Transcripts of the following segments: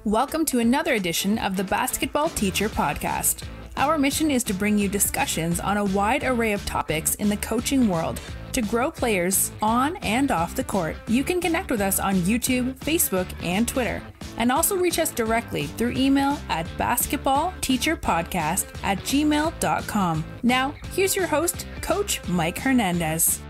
Welcome to another edition of the Basketball Teacher Podcast. Our mission is to bring you discussions on a wide array of topics in the coaching world to grow players on and off the court. You can connect with us on YouTube, Facebook, and Twitter, and also reach us directly through email at basketballteacherpodcast@gmail.com. Now, here's your host, Coach Mike Hernandez.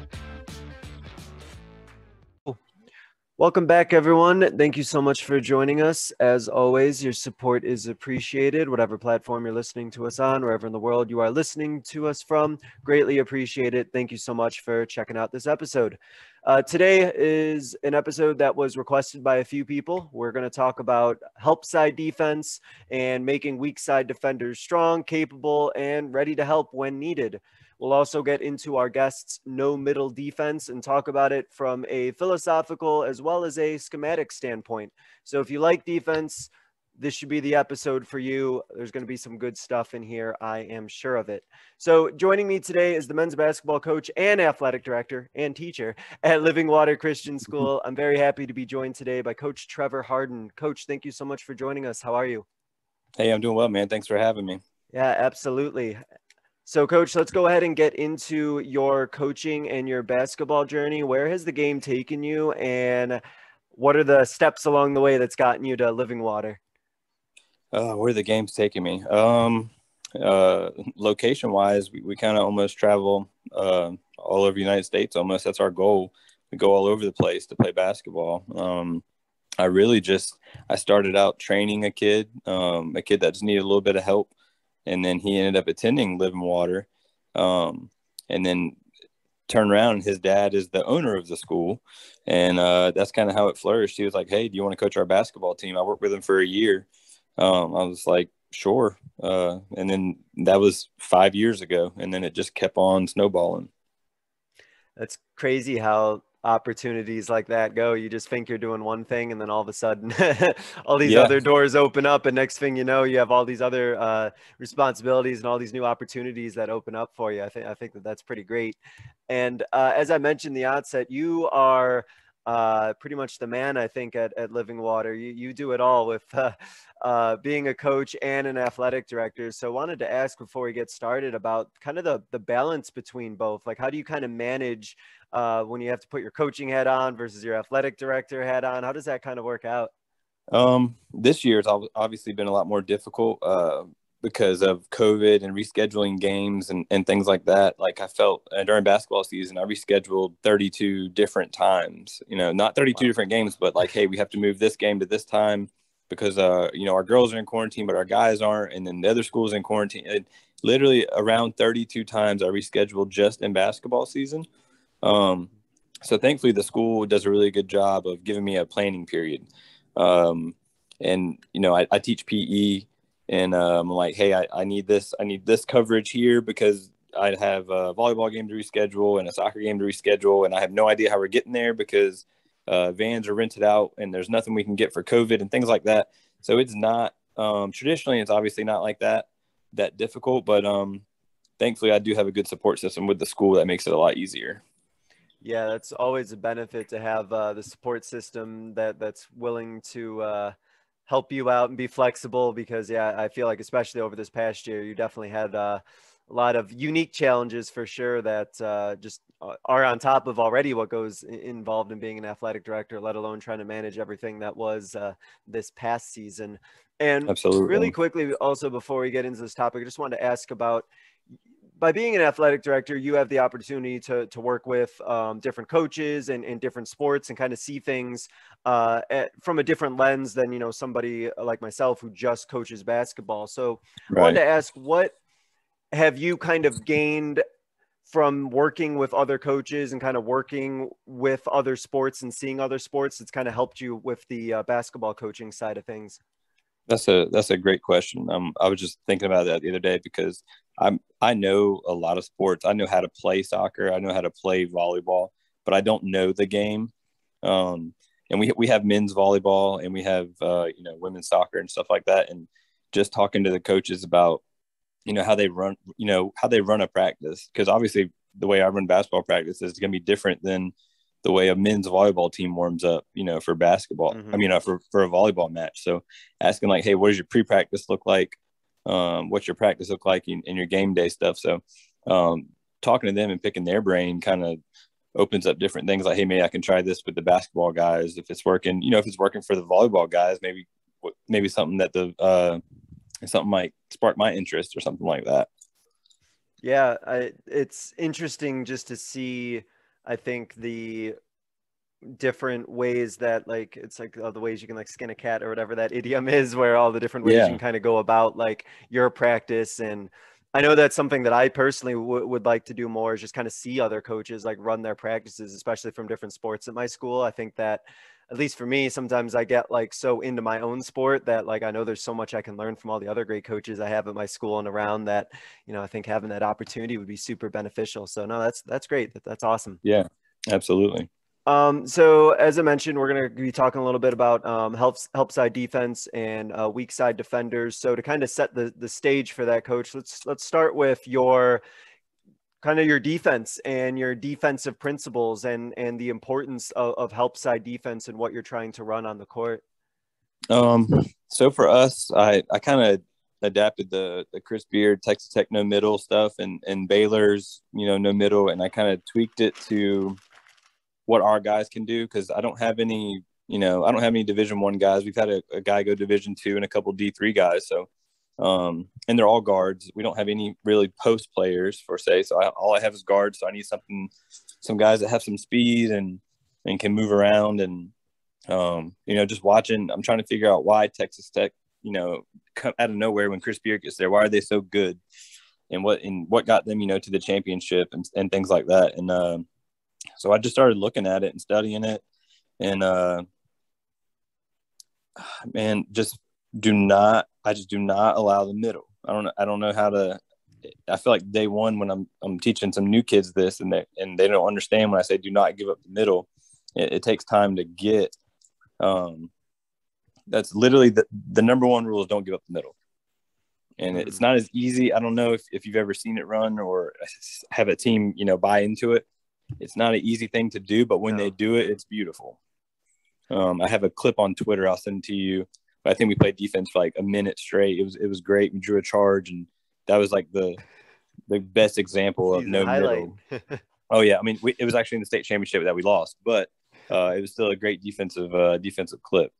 Welcome back, everyone. Thank you so much for joining us. As always, your support is appreciated. Whatever platform you're listening to us on, wherever in the world you are listening to us from, greatly appreciate it. Thank you so much for checking out this episode. Today is an episode that was requested by a few people. We're going to talk about help side defense and making weak side defenders strong, capable, and ready to help when needed. We'll also get into our guests' no middle defense and talk about it from a philosophical as well as a schematic standpoint. So if you like defense, this should be the episode for you. There's going to be some good stuff in here. I am sure of it. So joining me today is the men's basketball coach and athletic director and teacher at Living Water Christian School. I'm very happy to be joined today by Coach Trever Hardin. Coach, thank you so much for joining us. How are you? Hey, I'm doing well, man. Thanks for having me. Yeah, absolutely. So, Coach, let's go ahead and get into your coaching and your basketball journey. Where has the game taken you, and what are the steps along the way that's gotten you to Living Water? Where the game's taking me? Location-wise, we kind of almost travel all over the United States. Almost, that's our goal. We go all over the place to play basketball. I started out training a kid that just needed a little bit of help. And then he ended up attending Living Water, and then turned around and his dad is the owner of the school. And that's kind of how it flourished. He was like, "Hey, do you want to coach our basketball team?" I worked with him for a year. I was like, "Sure." And then that was 5 years ago. And then it just kept on snowballing. That's crazy how opportunities like that go. You just think you're doing one thing, and then all of a sudden all these other doors open up, and next thing you know, you have all these other responsibilities and all these new opportunities that open up for you. I think that's pretty great. And as I mentioned in the outset, you are pretty much the man, I think, at Living Water. You do it all with being a coach and an athletic director. So I wanted to ask before we get started about kind of the balance between both. Like, how do you kind of manage when you have to put your coaching hat on versus your athletic director hat on? How does that kind of work out? This year it's obviously been a lot more difficult because of COVID and rescheduling games and things like that. Like, I felt during basketball season, I rescheduled 32 different times, not 32 different games, but like, hey, we have to move this game to this time because, our girls are in quarantine, but our guys aren't. And then the other school's in quarantine. Literally around 32 times I rescheduled just in basketball season. So thankfully the school does a really good job of giving me a planning period. I teach PE. And I'm like, hey, I need this coverage here because I have a volleyball game to reschedule and a soccer game to reschedule. And I have no idea how we're getting there because vans are rented out and there's nothing we can get for COVID and things like that. So it's not traditionally, it's obviously not like that difficult. But thankfully, I do have a good support system with the school that makes it a lot easier. Yeah, that's always a benefit to have the support system that's willing to help you out and be flexible, because I feel like especially over this past year, you definitely had a lot of unique challenges for sure that just are on top of already what goes involved in being an athletic director, let alone trying to manage everything that was this past season. And Absolutely. Really quickly, also before we get into this topic, I just wanted to ask about, by being an athletic director, you have the opportunity to work with different coaches and different sports and kind of see things from a different lens than, somebody like myself who just coaches basketball. So I wanted to ask, what have you kind of gained from working with other coaches and kind of working with other sports and seeing other sports that's kind of helped you with the basketball coaching side of things? That's a great question. I was just thinking about that the other day because I know a lot of sports. I know how to play soccer. I know how to play volleyball, but I don't know the game. And we have men's volleyball and we have women's soccer and stuff like that. And just talking to the coaches about how they run a practice, because obviously the way I run basketball practice is going to be different than the way a men's volleyball team warms up, for basketball. Mm-hmm. I mean, for a volleyball match. So asking like, hey, what does your pre-practice look like? What's your practice look like in your game day stuff? So talking to them and picking their brain kind of opens up different things like, hey, maybe I can try this with the basketball guys. If it's working, if it's working for the volleyball guys, maybe something that something might spark my interest or something like that. Yeah, it's interesting just to see, I think, the different ways that, like, it's like the ways you can like skin a cat or whatever that idiom is, where all the different ways you can kind of go about like your practice. And I know that's something that I personally would like to do more, is just kind of see other coaches like run their practices, especially from different sports at my school. I think that, at least for me, sometimes I get like so into my own sport that like I know there's so much I can learn from all the other great coaches I have at my school and around, that, I think having that opportunity would be super beneficial. So no, that's great. That's awesome. Yeah, absolutely. So as I mentioned, we're going to be talking a little bit about help side defense and weak side defenders. So to kind of set the stage for that, Coach, let's start with your defense and your defensive principles and the importance of help side defense and what you're trying to run on the court. So for us, I kind of adapted the Chris Beard Texas Tech no middle stuff and Baylor's no middle, and I kind of tweaked it to what our guys can do, because I don't have any Division I guys. We've had a guy go Division II and a couple D3 guys. So, and they're all guards. We don't have any really post players for say. So all I have is guards. So I need some guys that have some speed and can move around. And, just watching, I'm trying to figure out why Texas Tech, come out of nowhere when Chris Beard gets there, why are they so good, and what got them, to the championship and things like that. And, so I just started looking at it and studying it, and man, I just do not allow the middle. I don't know how to. I feel like day one when I'm teaching some new kids this, and they don't understand when I say do not give up the middle. It takes time to get. That's literally the number one rule is don't give up the middle, and it's not as easy. I don't know if you've ever seen it run or have a team buy into it. It's not an easy thing to do, but when they do it, it's beautiful. I have a clip on Twitter. I'll send it to you. But I think we played defense for like a minute straight. It was great. We drew a charge, and that was like the best example of no middle. Oh yeah, I mean, it was actually in the state championship that we lost, but it was still a great defensive clip.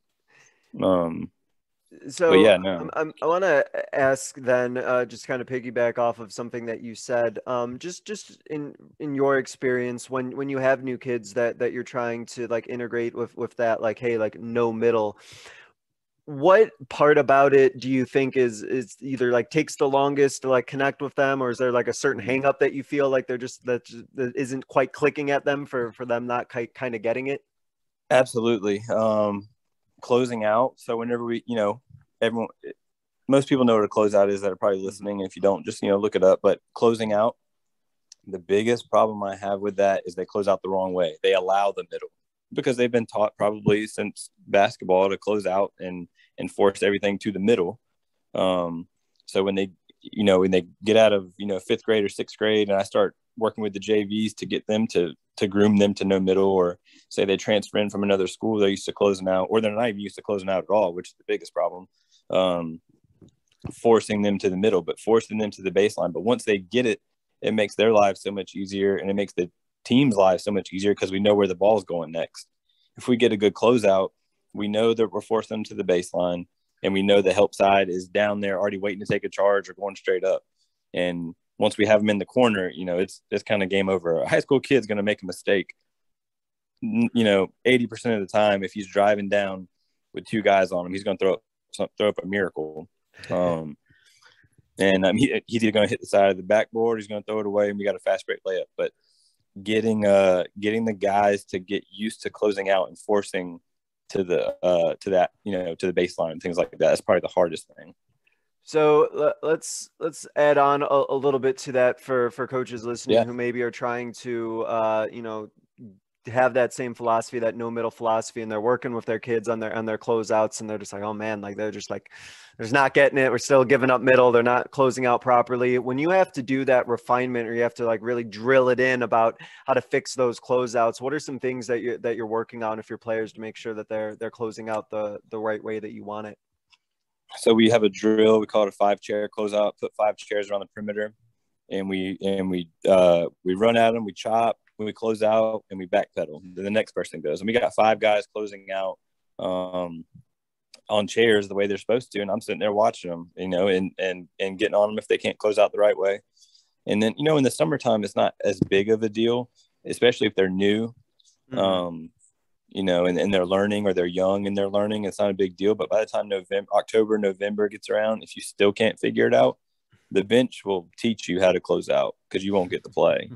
So yeah, no. I want to ask then, just kind of piggyback off of something that you said. Just in your experience, when you have new kids that you're trying to like integrate with that, like, hey, like no middle, what part about it do you think is either like takes the longest to like connect with them, or is there like a certain hang up that you feel like that isn't quite clicking at them for them not kind of getting it? Absolutely. Closing out. So whenever we, most people know what a closeout is that are probably listening. If you don't, just, look it up. But closing out, the biggest problem I have with that is they close out the wrong way. They allow the middle because they've been taught probably since basketball to close out and force everything to the middle. So when they get out of, 5th grade or 6th grade, and I start working with the JVs to get them to groom them to no middle, or say they transfer in from another school, they're used to closing out, or they're not even used to closing out at all, which is the biggest problem. Forcing them to the middle, but forcing them to the baseline. But once they get it, it makes their lives so much easier, and it makes the team's lives so much easier because we know where the ball's going next. If we get a good closeout, we know that we're forcing them to the baseline, and we know the help side is down there already waiting to take a charge or going straight up. And once we have them in the corner, it's kind of game over. A high school kid's going to make a mistake, 80% of the time. If he's driving down with 2 guys on him, he's going to throw up a miracle. And he's either going to hit the side of the backboard, he's going to throw it away, and we got a fast break layup. But getting the guys to get used to closing out and forcing to the baseline and things like that, that's probably the hardest thing. So let's add on a little bit to that for coaches listening who maybe are trying to have that same philosophy, that no middle philosophy, and they're working with their kids on their closeouts, and they're just like, oh man, like they're just like, there's not getting it. We're still giving up middle. They're not closing out properly. When you have to do that refinement, or you have to like really drill it in about how to fix those closeouts, what are some things that you're working on if your players to make sure that they're closing out the right way that you want it? So we have a drill. We call it a 5-chair closeout. Put 5 chairs around the perimeter, and we run at them. We chop. We close out, and we backpedal. Then the next person goes. And we got 5 guys closing out on chairs the way they're supposed to. And I'm sitting there watching them, and getting on them if they can't close out the right way. And then, in the summertime, it's not as big of a deal, especially if they're new, and they're learning, or they're young and they're learning. It's not a big deal. But by the time October, November gets around, if you still can't figure it out, the bench will teach you how to close out, because you won't get to play.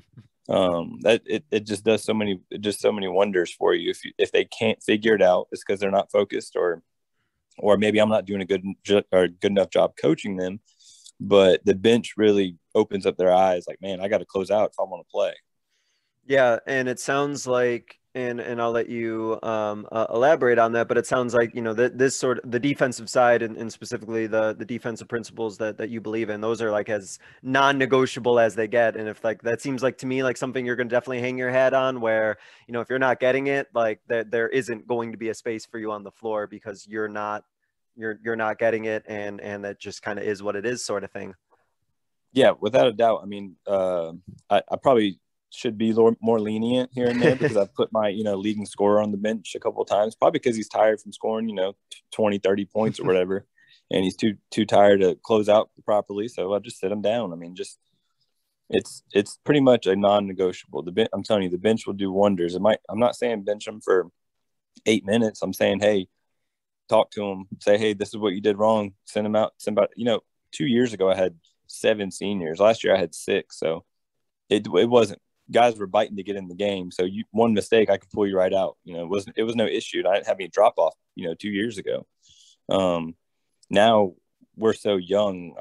That it just does so many wonders for you. If they can't figure it out, it's because they're not focused, or maybe I'm not doing a good enough job coaching them. But the bench really opens up their eyes, like, man, I got to close out if I want to play. Yeah, and it sounds like, and I'll let you elaborate on that, but it sounds like, this sort of the defensive side, and specifically the defensive principles that you believe in, those are like as non-negotiable as they get. And if like, that seems like to me like something you're going to definitely hang your hat on, where, if you're not getting it, like there isn't going to be a space for you on the floor, because you're not getting it, and that just kind of is what it is, sort of thing. Yeah, without a doubt. I mean, I probably should be more lenient here and there, because I've put my, leading scorer on the bench a couple of times, probably because he's tired from scoring, 20, 30 points or whatever. And he's too tired to close out properly. So I just sit him down. I mean, it's pretty much a non-negotiable. I'm telling you, the bench will do wonders. I'm not saying bench him for 8 minutes. I'm saying, hey, talk to him, say, hey, this is what you did wrong. Send him out. 2 years ago, I had 7 seniors. Last year I had 6. So it wasn't, guys were biting to get in the game. So one mistake, I could pull you right out. It was no issue. I didn't have any drop off, 2 years ago. Now we're so young.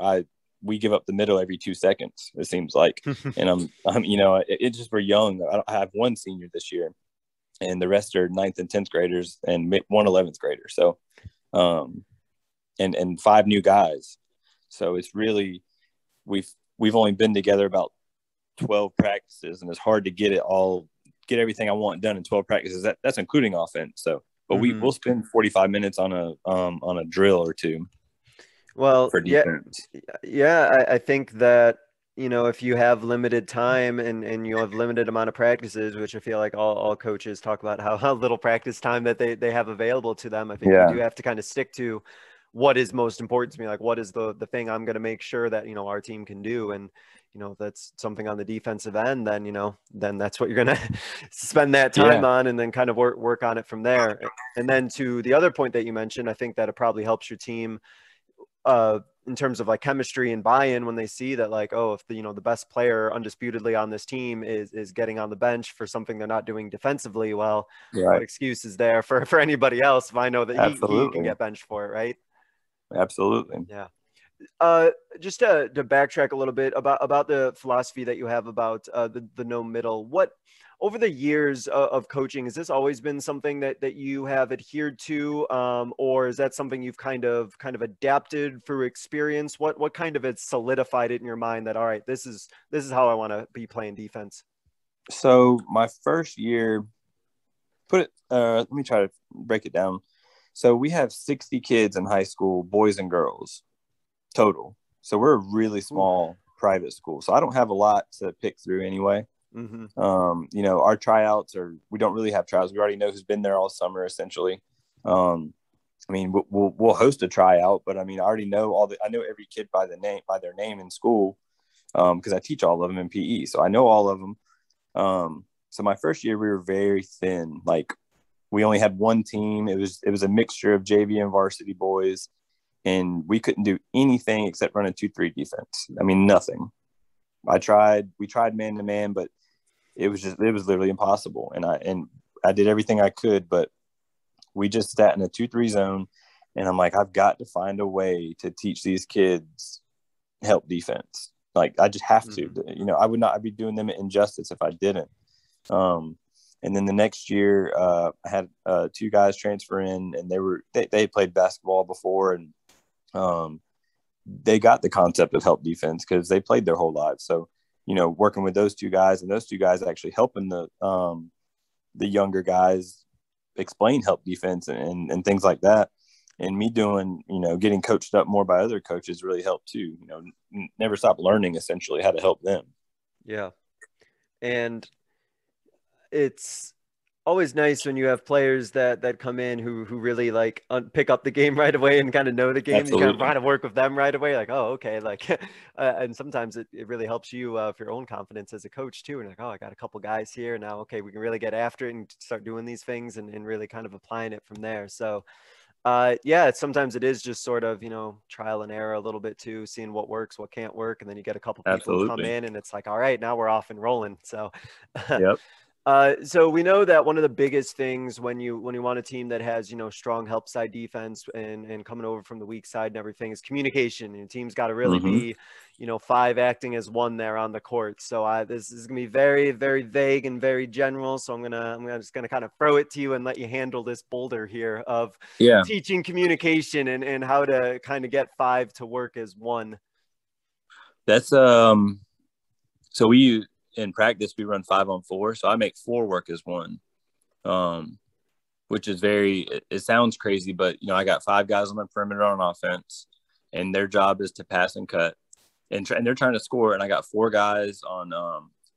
We give up the middle every 2 seconds, it seems like. And it's just, we're young. I have 1 senior this year, and the rest are 9th and 10th graders, and 1 11th grader. So, and 5 new guys. So it's really, we've only been together about 12 practices, and it's hard to get everything I want done in 12 practices. That's including offense. So, but we'll spend 45 minutes on a drill or 2. Well, for defense. Yeah. I think that, if you have limited time and you have limited amount of practices, which I feel like all coaches talk about how little practice time that they have available to them. I think you do have to kind of stick to what is most important to me. Like, what is the thing I'm going to make sure that, our team can do. And, if that's something on the defensive end, then, then that's what you're going to spend that time on, and then kind of work on it from there. And then to the other point that you mentioned, I think that it probably helps your team in terms of like chemistry and buy-in, when they see that, like, oh, if the best player undisputedly on this team is getting on the bench for something they're not doing defensively, well, what excuse is there for anybody else if I know that he can get benched for it, right? Absolutely. Yeah. Just to backtrack a little bit about the philosophy that you have about the no middle, what over the years of coaching, has this always been something that you have adhered to, or is that something you've kind of adapted through experience? What kind of has solidified it in your mind that, all right, this is how I want to be playing defense? So my first year, let me try to break it down. So we have 60 kids in high school, boys and girls total. So we're a really small private school. So I don't have a lot to pick through anyway. Our tryouts we don't really have tryouts. We already know who's been there all summer, essentially. We'll host a tryout, but I already know I know every kid by their name in school, because I teach all of them in PE. So I know all of them. So my first year we were very thin. Like, we only had 1 team. It was a mixture of JV and varsity boys, and we couldn't do anything except run a 2-3 defense. Nothing. We tried man to man, but it was literally impossible. And I did everything I could, but we just sat in a 2-3 zone. And I'm like, I've got to find a way to teach these kids help defense. Like, I just have to, I would not be doing them an injustice if I didn't. And And then the next year, I had 2 guys transfer in, and they played basketball before, and they got the concept of help defense because they played their whole lives. So, working with those 2 guys, and those 2 guys actually helping the younger guys explain help defense and things like that. And me doing, getting coached up more by other coaches really helped too. Never stop learning essentially how to help them. Yeah. And it's always nice when you have players that come in who really like pick up the game right away and kind of know the game. Absolutely. You kind of try to work with them right away. Like, oh, okay. Like, and sometimes it really helps you for your own confidence as a coach too. And like, oh, I got a couple guys here now. Okay, we can really get after it and start doing these things and really kind of applying it from there. So yeah, sometimes it is just sort of, trial and error a little bit too, seeing what works, what can't work. And then you get a couple people who come in and it's like, all right, now we're off and rolling. So, yep. So we know that one of the biggest things when you want a team that has, strong help side defense and coming over from the weak side and everything is communication. Your team's got to really be, 5 acting as 1 there on the court. So this is going to be very, very vague and very general. So I'm just going to kind of throw it to you and let you handle this boulder here of teaching communication and how to kind of get 5 to work as 1. That's, so in practice, we run 5-on-4. So I make 4 work as 1, which is it sounds crazy, but, I got 5 guys on the perimeter on offense, and their job is to pass and cut. And they're trying to score. And I got 4 guys on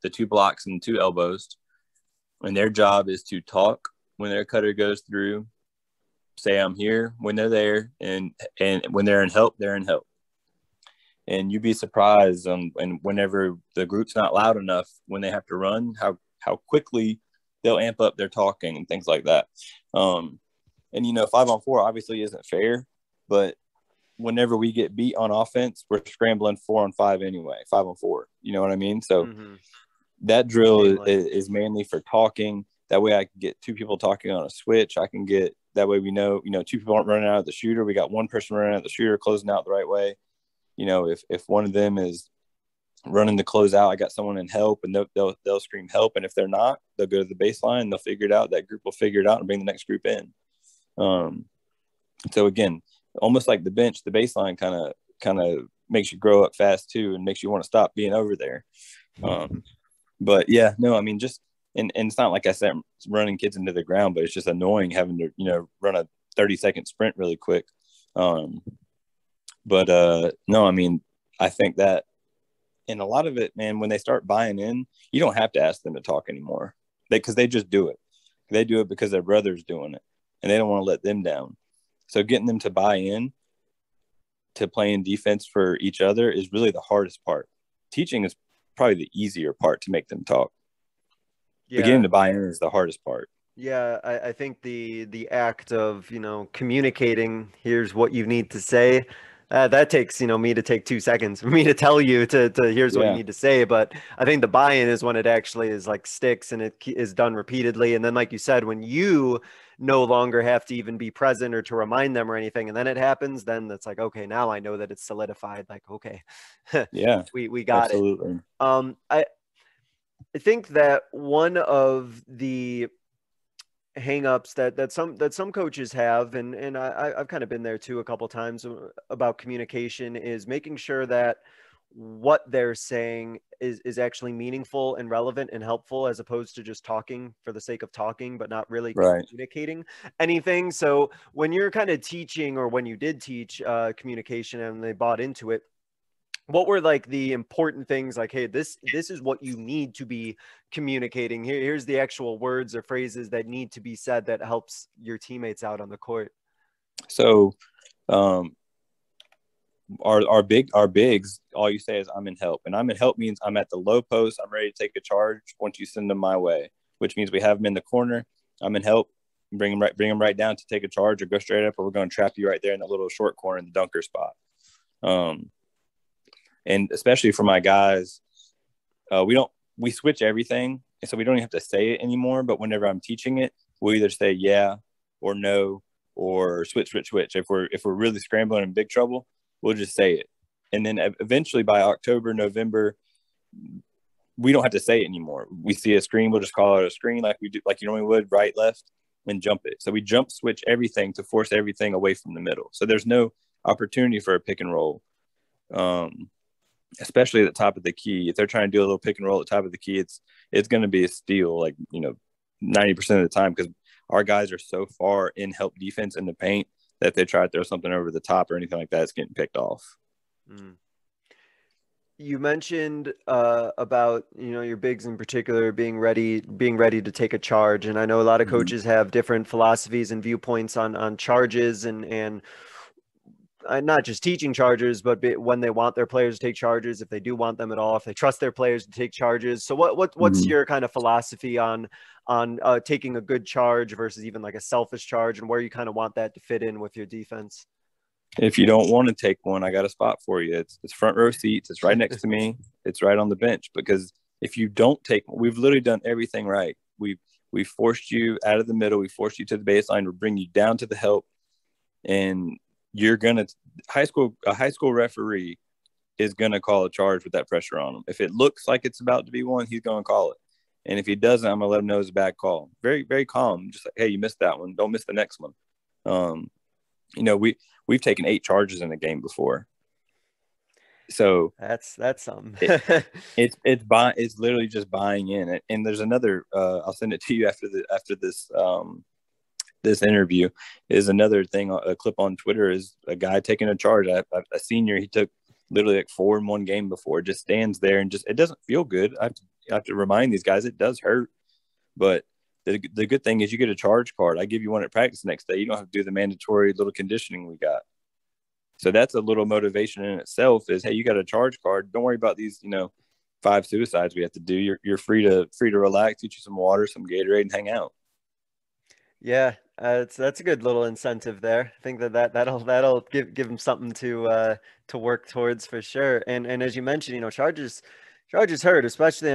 the 2 blocks and 2 elbows. And their job is to talk when their cutter goes through, say I'm here when they're there, and when they're in help, they're in help. And you'd be surprised and whenever the group's not loud enough, when they have to run, how quickly they'll amp up their talking and things like that. And 5-on-4 obviously isn't fair, but whenever we get beat on offense, we're scrambling 4-on-5 anyway, 5-on-4. You know what I mean? So that drill is mainly for talking. That way I can get 2 people talking on a switch. That way we know, 2 people aren't running out of the shooter. We got 1 person running out of the shooter, closing out the right way. If one of them is running the closeout, I got someone in help, and they'll scream help. And if they're not, they'll go to the baseline and they'll figure it out. That group will figure it out and bring the next group in. So again, almost like the bench, the baseline kind of makes you grow up fast too, and makes you want to stop being over there. But yeah, no, I mean, just, and it's not like I said, running kids into the ground, but it's just annoying having to, run a 30-second sprint really quick. But no, I mean, I think that, and a lot of it, man, when they start buying in, you don't have to ask them to talk anymore, because they just do it. They do it because their brother's doing it, and they don't want to let them down. So getting them to buy in to playing defense for each other is really the hardest part. Teaching is probably the easier part to make them talk. Yeah. But getting to buy in is the hardest part. Yeah, I think the act of, communicating, here's what you need to say, that takes, me to take 2 seconds for me to tell you to here's what you need to say. But I think the buy-in is when it actually is like sticks and it is done repeatedly. And then, like you said, when you no longer have to even be present or to remind them or anything, and then it happens, then it's like, okay, now I know that it's solidified. Like, okay, yeah, we got absolutely. I think that one of the hang-ups that some coaches have, and I've kind of been there too a couple times about communication, is making sure that what they're saying is actually meaningful and relevant and helpful, as opposed to just talking for the sake of talking, but not really communicating anything. So when you're kind of teaching, or when you did teach communication and they bought into it, what were like the important things, like, hey, this is what you need to be communicating. Here's the actual words or phrases that need to be said that helps your teammates out on the court? So our bigs, all you say is I'm in help. And I'm in help means I'm at the low post. I'm ready to take a charge once you send them my way, which means we have them in the corner. I'm in help. Bring them right down to take a charge, or go straight up, or we're going to trap you right there in that little short corner in the dunker spot. And especially for my guys, we switch everything. And so we don't even have to say it anymore. But whenever I'm teaching it, we'll either say yeah or no, or switch. If we're really scrambling in big trouble, we'll just say it. And then eventually by October, November, we don't have to say it anymore. We see a screen, we'll just call it a screen like we do, like you normally would, right, left, and jump it. So we jump switch everything to force everything away from the middle. So there's no opportunity for a pick and roll, especially at the top of the key. If they're trying to do a little pick and roll at the top of the key, it's going to be a steal, like, 90% of the time, because our guys are so far in help defense in the paint that if they try to throw something over the top or anything like that, it's getting picked off. You mentioned about your bigs in particular being ready to take a charge, and I know a lot of coaches have different philosophies and viewpoints on charges and not just teaching charges, but when they want their players to take charges, if they do want them at all, if they trust their players to take charges. So what's your kind of philosophy on taking a good charge versus even like a selfish charge, and where you kind of want that to fit in with your defense? If you don't want to take one, I got a spot for you. It's front row seats. It's right next to me. It's right on the bench. Because if you don't take, we've literally done everything right. We forced you out of the middle. We forced you to the baseline. We bring you down to the help, and you're gonna a high school referee is gonna call a charge with that pressure on him. If it looks like it's about to be one, he's gonna call it. And if he doesn't, I'm gonna let him know it's a bad call. Very, very calm. Just like, hey, you missed that one. Don't miss the next one. We've taken 8 charges in a game before. So that's something. it's literally just buying in. And there's another. I'll send it to you after this interview. Is another thing. A clip on Twitter is a guy taking a charge. A senior. He took literally like 4 in one game before. Just stands there and it doesn't feel good. I have to remind these guys it does hurt, but the good thing is you get a charge card. I give you one at practice the next day. You don't have to do the mandatory little conditioning we got. So that's a little motivation in itself is, hey, you got a charge card. Don't worry about these, 5 suicides we have to do. You're free to relax, eat you some water, some Gatorade, and hang out. Yeah, that's a good little incentive there. I think that'll give them something to work towards for sure. And as you mentioned, charges hurt, especially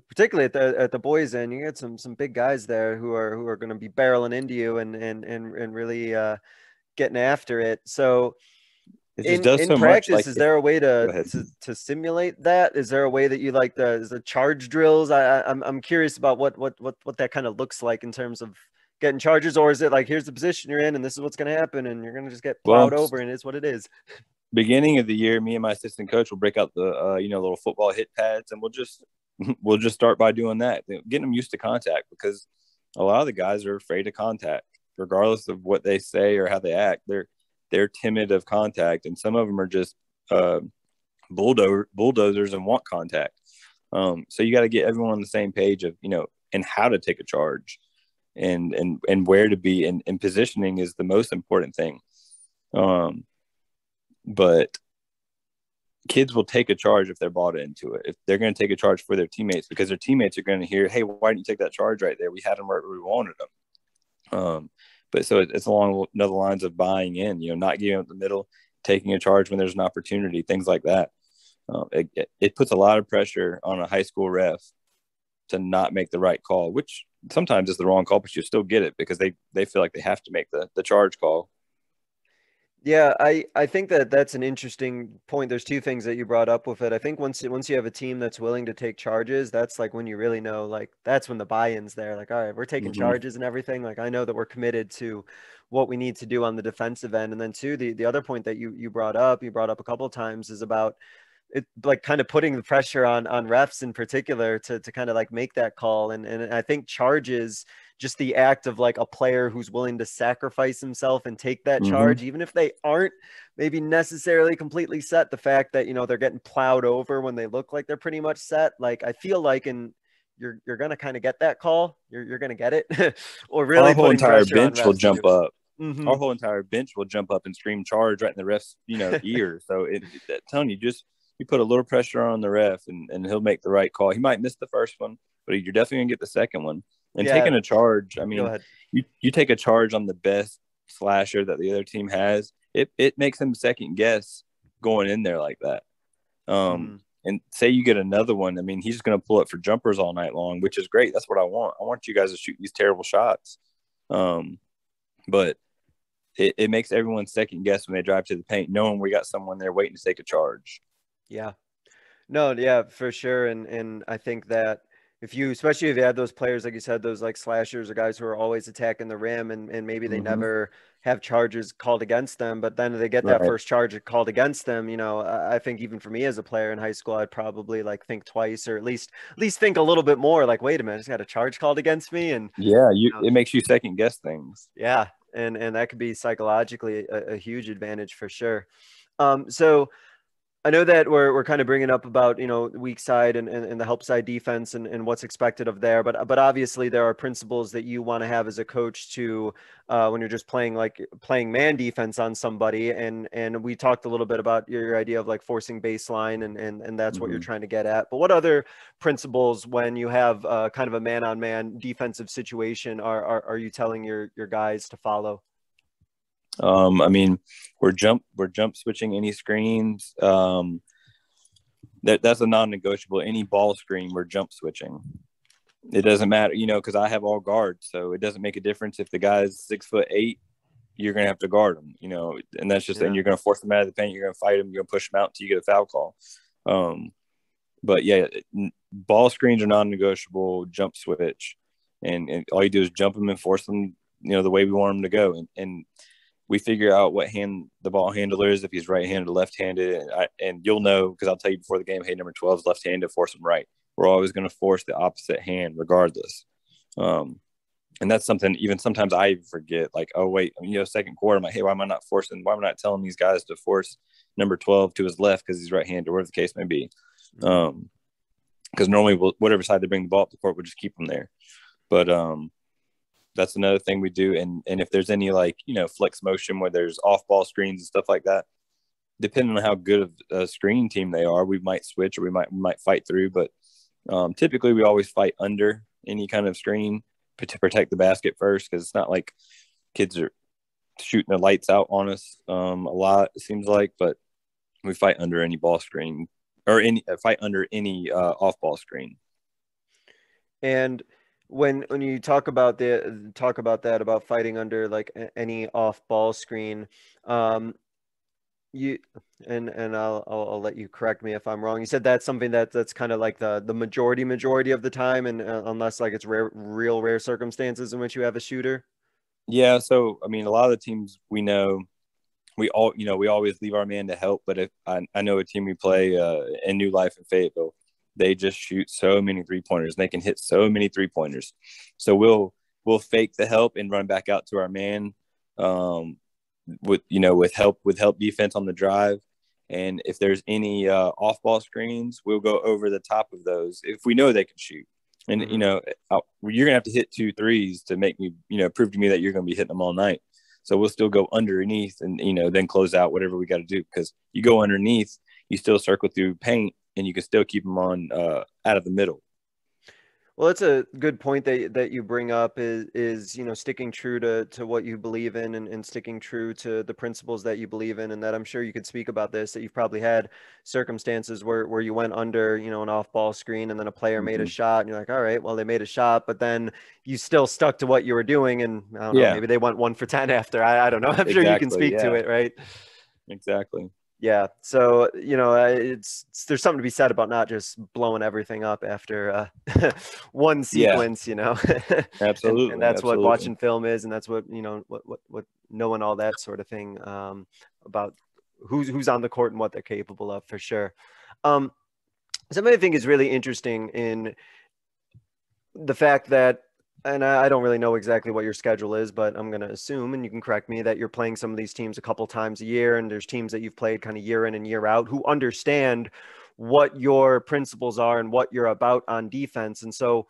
particularly at the boys end. You get some big guys there who are going to be barreling into you and really getting after it. So in practice, is there a way to simulate that? Is there a way that you like the charge drills? I'm curious about what that kind of looks like in terms of getting charges, or is it like, here's the position you're in and this is what's going to happen and you're going to just get plowed over and it's what it is? Beginning of the year, me and my assistant coach will break out the little football hit pads, and we'll just start by doing that, getting them used to contact, because a lot of the guys are afraid of contact, regardless of what they say or how they act. They're timid of contact, and some of them are just bulldozers and want contact. So you got to get everyone on the same page of and how to take a charge, and where to be, and positioning is the most important thing. But kids will take a charge if they're bought into it. If they're going to take a charge for their teammates, because their teammates are going to hear, hey, why didn't you take that charge right there? We had them right where we wanted them. But so it's along another lines of buying in, not giving up the middle, taking a charge when there's an opportunity, things like that. It puts a lot of pressure on a high school ref to not make the right call, which sometimes is the wrong call, but you still get it because they feel like they have to make the charge call. Yeah, I think that's an interesting point. There's 2 things that you brought up with it. I think once you have a team that's willing to take charges, that's like when you really know, like, that's when the buy-in's there. Like, all right, we're taking charges and everything. Like, I know that we're committed to what we need to do on the defensive end. And then 2, the other point that you brought up a couple of times is about it, like kind of putting the pressure on refs in particular to kind of like make that call. And I think charges, just the act of like a player who's willing to sacrifice himself and take that charge, even if they aren't maybe necessarily completely set, the fact that, they're getting plowed over when they look like they're pretty much set. Like, I feel like you're going to kind of get that call. You're going to get it or really our whole entire bench will jump up. Our whole entire bench will jump up and scream charge right in the ref's, ear. So telling you, you put a little pressure on the ref and he'll make the right call. He might miss the first one, but you're definitely gonna get the second one. And taking a charge, I mean, you take a charge on the best slasher that the other team has, it makes them second guess going in there like that. And say you get another one, I mean, he's just gonna pull it for jumpers all night long, which is great. That's what I want. I want you guys to shoot these terrible shots. But it makes everyone second guess when they drive to the paint, knowing we got someone there waiting to take a charge. Yeah. No, yeah, for sure. And I think that especially if you have those players, like you said, those like slashers or guys who are always attacking the rim and maybe they Hmm. never have charges called against them, but then they get that Right. first charge called against them, I think even for me as a player in high school, I'd probably like think twice or at least think a little bit more like, wait a minute, I just got a charge called against me. And, Yeah, you know, it makes you second guess things. yeah. And that could be psychologically a huge advantage for sure. So I know that we're kind of bringing up about, the weak side and the help side defense and what's expected of there, but obviously there are principles that you want to have as a coach to when you're just playing man defense on somebody, and we talked a little bit about your idea of like forcing baseline and that's what you're Hmm. trying to get at. But what other principles when you have kind of a man on man defensive situation are you telling your guys to follow? I mean, we're jump switching any screens. That's a non-negotiable. Any ball screen, we're jump switching. It doesn't matter, because I have all guards, so it doesn't make a difference if the guy's 6'8". You're gonna have to guard him, and that's just, and Yeah. you're gonna force him out of the paint. You're gonna fight him. You're gonna push him out until you get a foul call. Um, but yeah, ball screens are non-negotiable. Jump switch, and all you do is jump them and force them, the way we want them to go, and we figure out what hand the ball handler is, if he's right-handed or left-handed, and you'll know because I'll tell you before the game, hey, number 12 is left-handed, force him right. We're always going to force the opposite hand regardless. And that's something even sometimes I even forget, like, oh, wait, second quarter, I'm like, hey, why am I not telling these guys to force number 12 to his left because he's right-handed or whatever the case may be. Mhm. Because normally whatever side they bring the ball up the court, we'll just keep them there. But that's another thing we do. And if there's any like, flex motion where there's off ball screens and stuff like that, depending on how good of a screen team they are, we might switch or we might fight through. But typically we always fight under any kind of screen to protect the basket first, because it's not like kids are shooting the lights out on us a lot, it seems like, but we fight under any ball screen or any fight under any off ball screen. And when you talk about that about fighting under like any off ball screen, um, you and I'll let you correct me if I'm wrong. You said that's something that's kind of like the majority of the time, and unless like it's real rare circumstances in which you have a shooter. Yeah, so I mean, a lot of the teams we know, we always leave our man to help. But if I know a team we play in New Life in Fayetteville, they just shoot so many 3-pointers and they can hit so many 3-pointers. So we'll fake the help and run back out to our man, um, with help defense on the drive. And if there's any off ball screens, we'll go over the top of those if we know they can shoot. And Hmm. you're gonna have to hit 2 threes to make me, prove to me that you're gonna be hitting them all night. So we'll still go underneath and, then close out whatever we got to do, because you go underneath, you still circle through paint and you can still keep them on out of the middle. Well, that's a good point that you bring up is sticking true to what you believe in and sticking true to the principles that you believe in, and that I'm sure you could speak about this, that you've probably had circumstances where you went under an off ball screen and then a player made a Mm-hmm. shot and you're like, all right, well, they made a shot, but then you still stuck to what you were doing, and I don't know, Yeah, maybe they went 1 for 10 after. I don't know. I'm sure you can exactly. speak to Yeah, it, right? exactly. Yeah. So, there's something to be said about not just blowing everything up after one Yeah, sequence. And absolutely. that's what Absolutely. watching film is, and that's what, what knowing all that sort of thing about who's on the court and what they're capable of for sure. Um, Something I think is really interesting in the fact that, and I don't really know exactly what your schedule is, but I'm going to assume, and you can correct me, that you're playing some of these teams a couple times a year, and there's teams that you've played kind of year in and year out who understand what your principles are and what you're about on defense. And so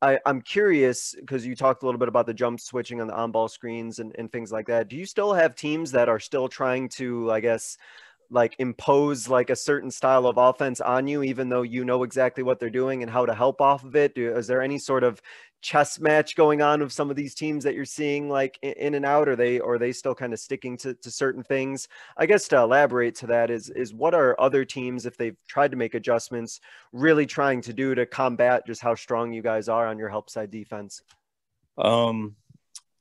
I'm curious, because you talked a little bit about the jump switching on the on-ball screens and things like that. Do you still have teams that are still trying to, I guess, like impose like a certain style of offense on you, even though you know exactly what they're doing and how to help off of it? Is there any sort of chess match going on with some of these teams that you're seeing like in and out? Or are they still kind of sticking to certain things? I guess to elaborate to that is what are other teams, if they've tried to make adjustments, really trying to do to combat just how strong you guys are on your help side defense? Um,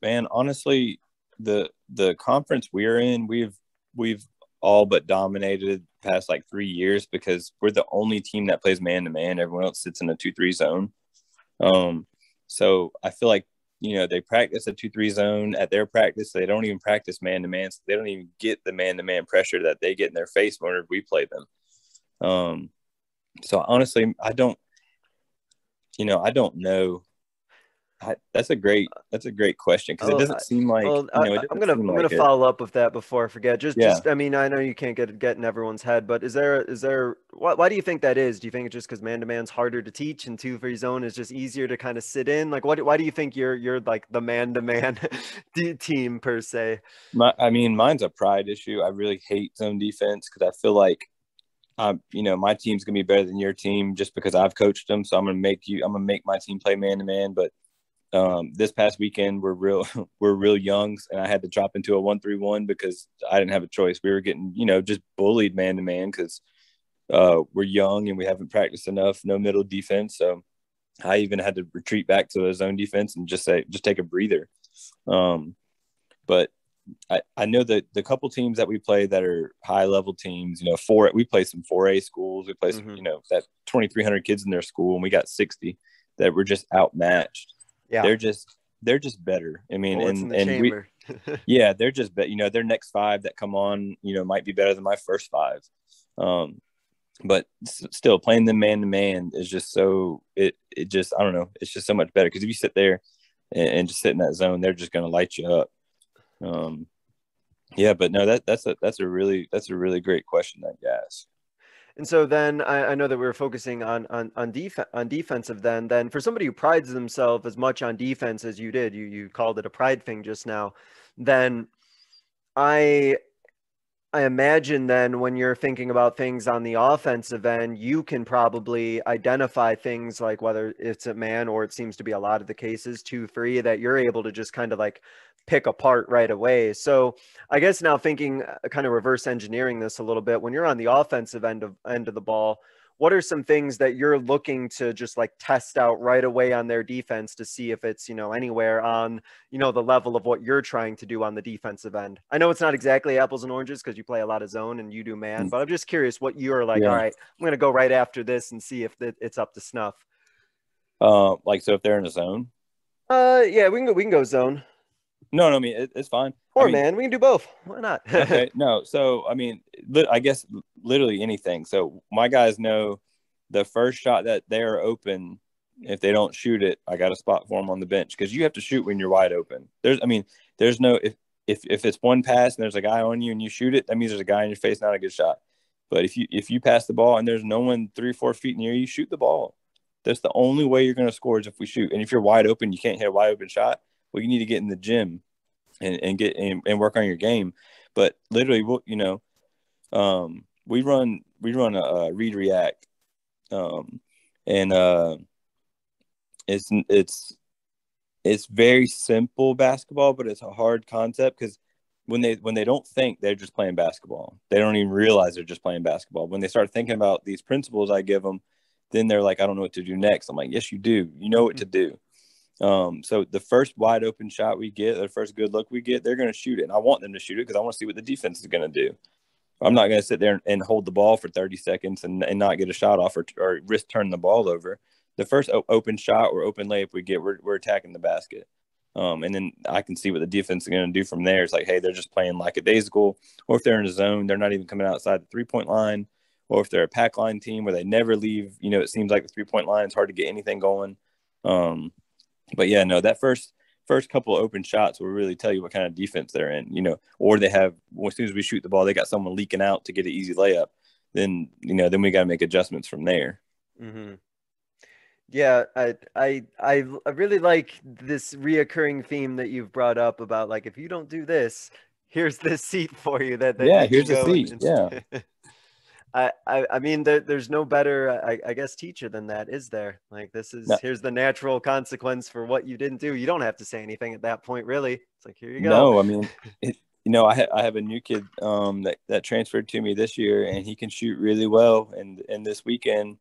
Man, honestly, the conference we're in, we've all but dominated the past like 3 years because we're the only team that plays man-to-man. Everyone else sits in a 2-3 zone. So I feel like, they practice a 2-3 zone at their practice. They don't even practice man-to-man. So they don't even get the man-to-man pressure that they get in their face whenever we play them. So honestly, I don't know. That's a great question because it doesn't seem like I'm gonna follow up with that before I forget. I mean, I know you can't get in everyone's head, but is there why do you think that is? Do you think it's just because man-to-man's harder to teach and 2-3 zone is just easier to kind of sit in? Like, why do you think you're like the man-to-man team per se? Mine's a pride issue. I really hate zone defense because I feel like my team's gonna be better than your team just because I've coached them. So I'm gonna make my team play man-to-man, but this past weekend we're real young, and I had to drop into a 1-3-1 because I didn't have a choice. We were getting just bullied man to man because we're young and we haven't practiced enough. No middle defense, so I even had to retreat back to a zone defense and just take a breather. But I know that the couple teams that we play that are high level teams, we play some 4A schools. We play some, that 2,300 kids in their school, and we got 60 that were just outmatched. Yeah, they're just better. I mean, they're just their next 5 that come on, might be better than my first 5. But still playing them man to man is just so I don't know. It's just so much better because if you sit there and just sit in that zone, they're just going to light you up. But no, that's a really great question that you asked. And so then I know that we were focusing on defensive then for somebody who prides themselves as much on defense as you did, you called it a pride thing just now, then I imagine then when you're thinking about things on the offensive end, you can probably identify things like whether it's a man or it seems to be a lot of the cases 2-3 that you're able to just kind of like pick apart right away. So I guess now thinking kind of reverse engineering this a little bit, when you're on the offensive end of the ball, what are some things that you're looking to just like test out right away on their defense to see if it's, anywhere on, the level of what you're trying to do on the defensive end? I know it's not exactly apples and oranges because you play a lot of zone and you do man, but I'm just curious what you're like, all right, I'm going to go right after this and see if it's up to snuff. So if they're in a zone? Yeah, we can go zone. No, I mean, it's fine. Or man, we can do both. Why not? Okay, no. So, I mean, I guess literally anything. So my guys know the first shot that they're open, if they don't shoot it, I got a spot for them on the bench because you have to shoot when you're wide open. There's no if it's one pass and there's a guy on you and you shoot it, that means there's a guy in your face, not a good shot. But if you pass the ball and there's no one 3-4 feet near you, shoot the ball. That's the only way you're going to score is if we shoot. And if you're wide open, you can't hit a wide open shot. Well, you need to get in the gym and work on your game. But literally, we run a read react, and it's very simple basketball, but it's a hard concept because when they don't think, they're just playing basketball. They don't even realize they're just playing basketball. When they start thinking about these principles I give them, then they're like, I don't know what to do next. I'm like, yes, you do. You know what to do. So the first wide open shot we get, the first good look we get, they're going to shoot it. And I want them to shoot it because I want to see what the defense is going to do. I'm not going to sit there and hold the ball for 30 seconds and not get a shot off or risk turning the ball over. The first open shot or open layup we get, we're attacking the basket. And then I can see what the defense is going to do from there. It's like, hey, they're just playing lackadaisical, or if they're in a zone, they're not even coming outside the 3-point line, or if they're a pack line team where they never leave, it seems like the 3-point line, it's hard to get anything going. But yeah, no, that first couple of open shots will really tell you what kind of defense they're in, or they have, as soon as we shoot the ball, they got someone leaking out to get an easy layup. Then we got to make adjustments from there. Mm-hmm. Yeah, I really like this reoccurring theme that you've brought up about like, if you don't do this, here's this seat for you that you here's a seat. Yeah. I mean, there's no better, I guess, teacher than that, is there? Like, here's the natural consequence for what you didn't do. You don't have to say anything at that point, really. It's like, here you go. No, I mean, I have a new kid that transferred to me this year, and he can shoot really well. And this weekend,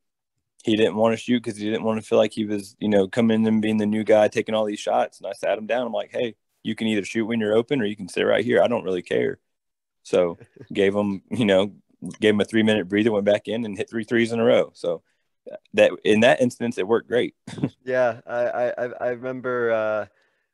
he didn't want to shoot because he didn't want to feel like he was, coming in and being the new guy taking all these shots. And I sat him down. I'm like, hey, you can either shoot when you're open or you can sit right here. I don't really care. So gave them, gave them a 3-minute breather, went back in and hit 3 threes in a row. So that in that instance, it worked great. Yeah, I remember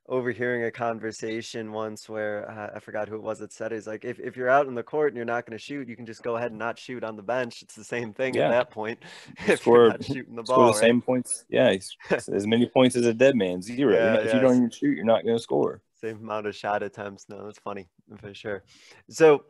overhearing a conversation once where I forgot who it was that said it. He's like, if you're out in the court and you're not going to shoot, you can just go ahead and not shoot on the bench. It's the same thing at Yeah. that point Just if you're score, not shooting the score the ball, right? same points. Yeah. As many points as a dead man, 0. Yeah, If you yeah, don't even shoot, you're not going to score. same amount of shot attempts. No, that's funny for sure. So,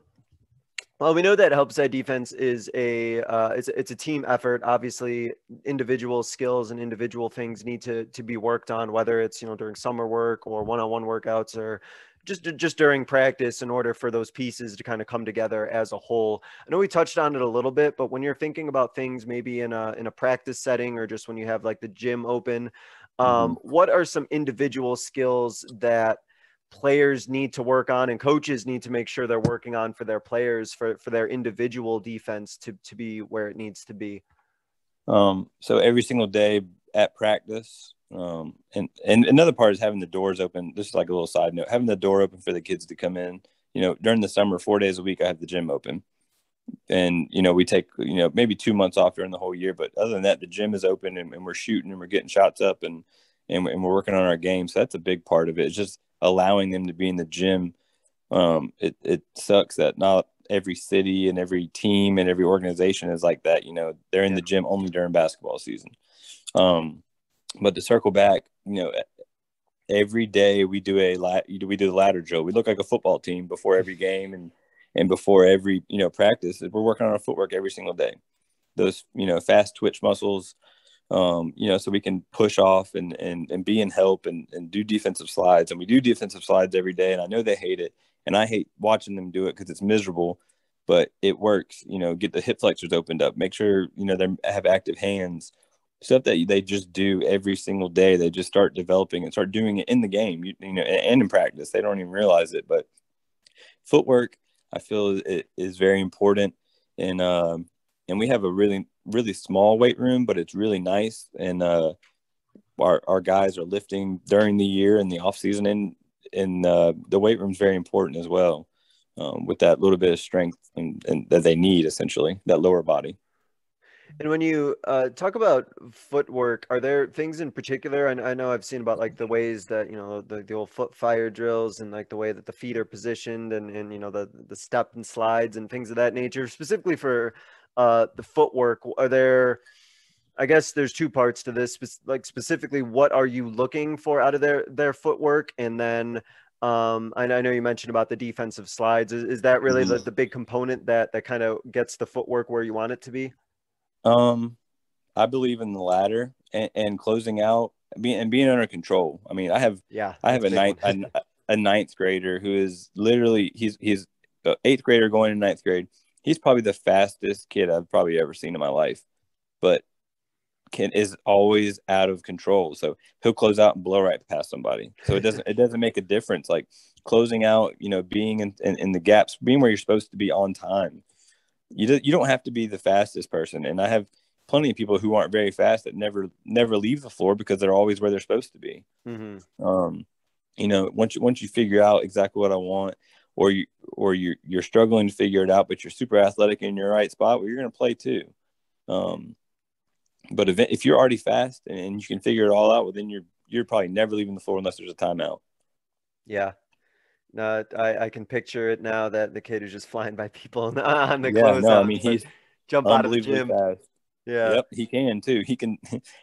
well, we know that help side defense is it's a team effort. Obviously, individual skills and individual things need to be worked on, whether it's during summer work or one-on-one workouts or just during practice, in order for those pieces to kind of come together as a whole. I know we touched on it a little bit, but when you're thinking about things maybe in a practice setting or just when you have like the gym open, what are some individual skills that players need to work on and coaches need to make sure they're working on for their players for their individual defense to be where it needs to be? So every single day at practice, and another part is having the doors open. This is like a little side note, having the door open for the kids to come in. During the summer, 4 days a week, I have the gym open. And, we take, maybe 2 months off during the whole year. But other than that, the gym is open and we're shooting and we're getting shots up and we're working on our game. So that's a big part of it. It's just allowing them to be in the gym. It sucks that not every city and every team and every organization is like that. They're in the gym only during basketball season. But to circle back, every day we do the ladder drill. We look like a football team before every game and before every practice. We're working on our footwork every single day. Those fast twitch muscles, so we can push off and be in help and do defensive slides. And we do defensive slides every day. And I know they hate it, and I hate watching them do it because it's miserable. But it works. Get the hip flexors opened up. Make sure they have active hands. Stuff that they just do every single day. They just start developing and start doing it in the game, and in practice. They don't even realize it. But footwork, I feel, is very important. And we have a really, really small weight room, but it's really nice. And our guys are lifting during the year and the off season, and the weight room is very important as well, with that little bit of strength and that they need, essentially, that lower body. And when you talk about footwork, are there things in particular? I know I've seen about like the ways that, the old foot fire drills and like the way that the feet are positioned and the step and slides and things of that nature, specifically for the footwork. Are there, I guess there's two parts to this, like specifically, what are you looking for out of their footwork? And then I know you mentioned about the defensive slides. Is that really the big component that kind of gets the footwork where you want it to be? I believe in the latter and closing out, being under control. I mean, I have a ninth grader who is literally he's an eighth grader going in ninth grade. He's probably the fastest kid I've probably ever seen in my life, but is always out of control. So he'll close out and blow right past somebody. So it doesn't make a difference. Like closing out, being in the gaps, being where you're supposed to be on time. You don't have to be the fastest person. And I have plenty of people who aren't very fast that never leave the floor because they're always where they're supposed to be. Once you figure out exactly what I want, or you're struggling to figure it out, but you're super athletic in your right spot, well, you're going to play too. But if you're already fast and you can figure it all out, well, then you're probably never leaving the floor unless there's a timeout. Yeah. No, I can picture it now that the kid who's just flying by people on the closeout. No, I mean, he's jump out of the gym. Fast. Yeah. Yep, he can too.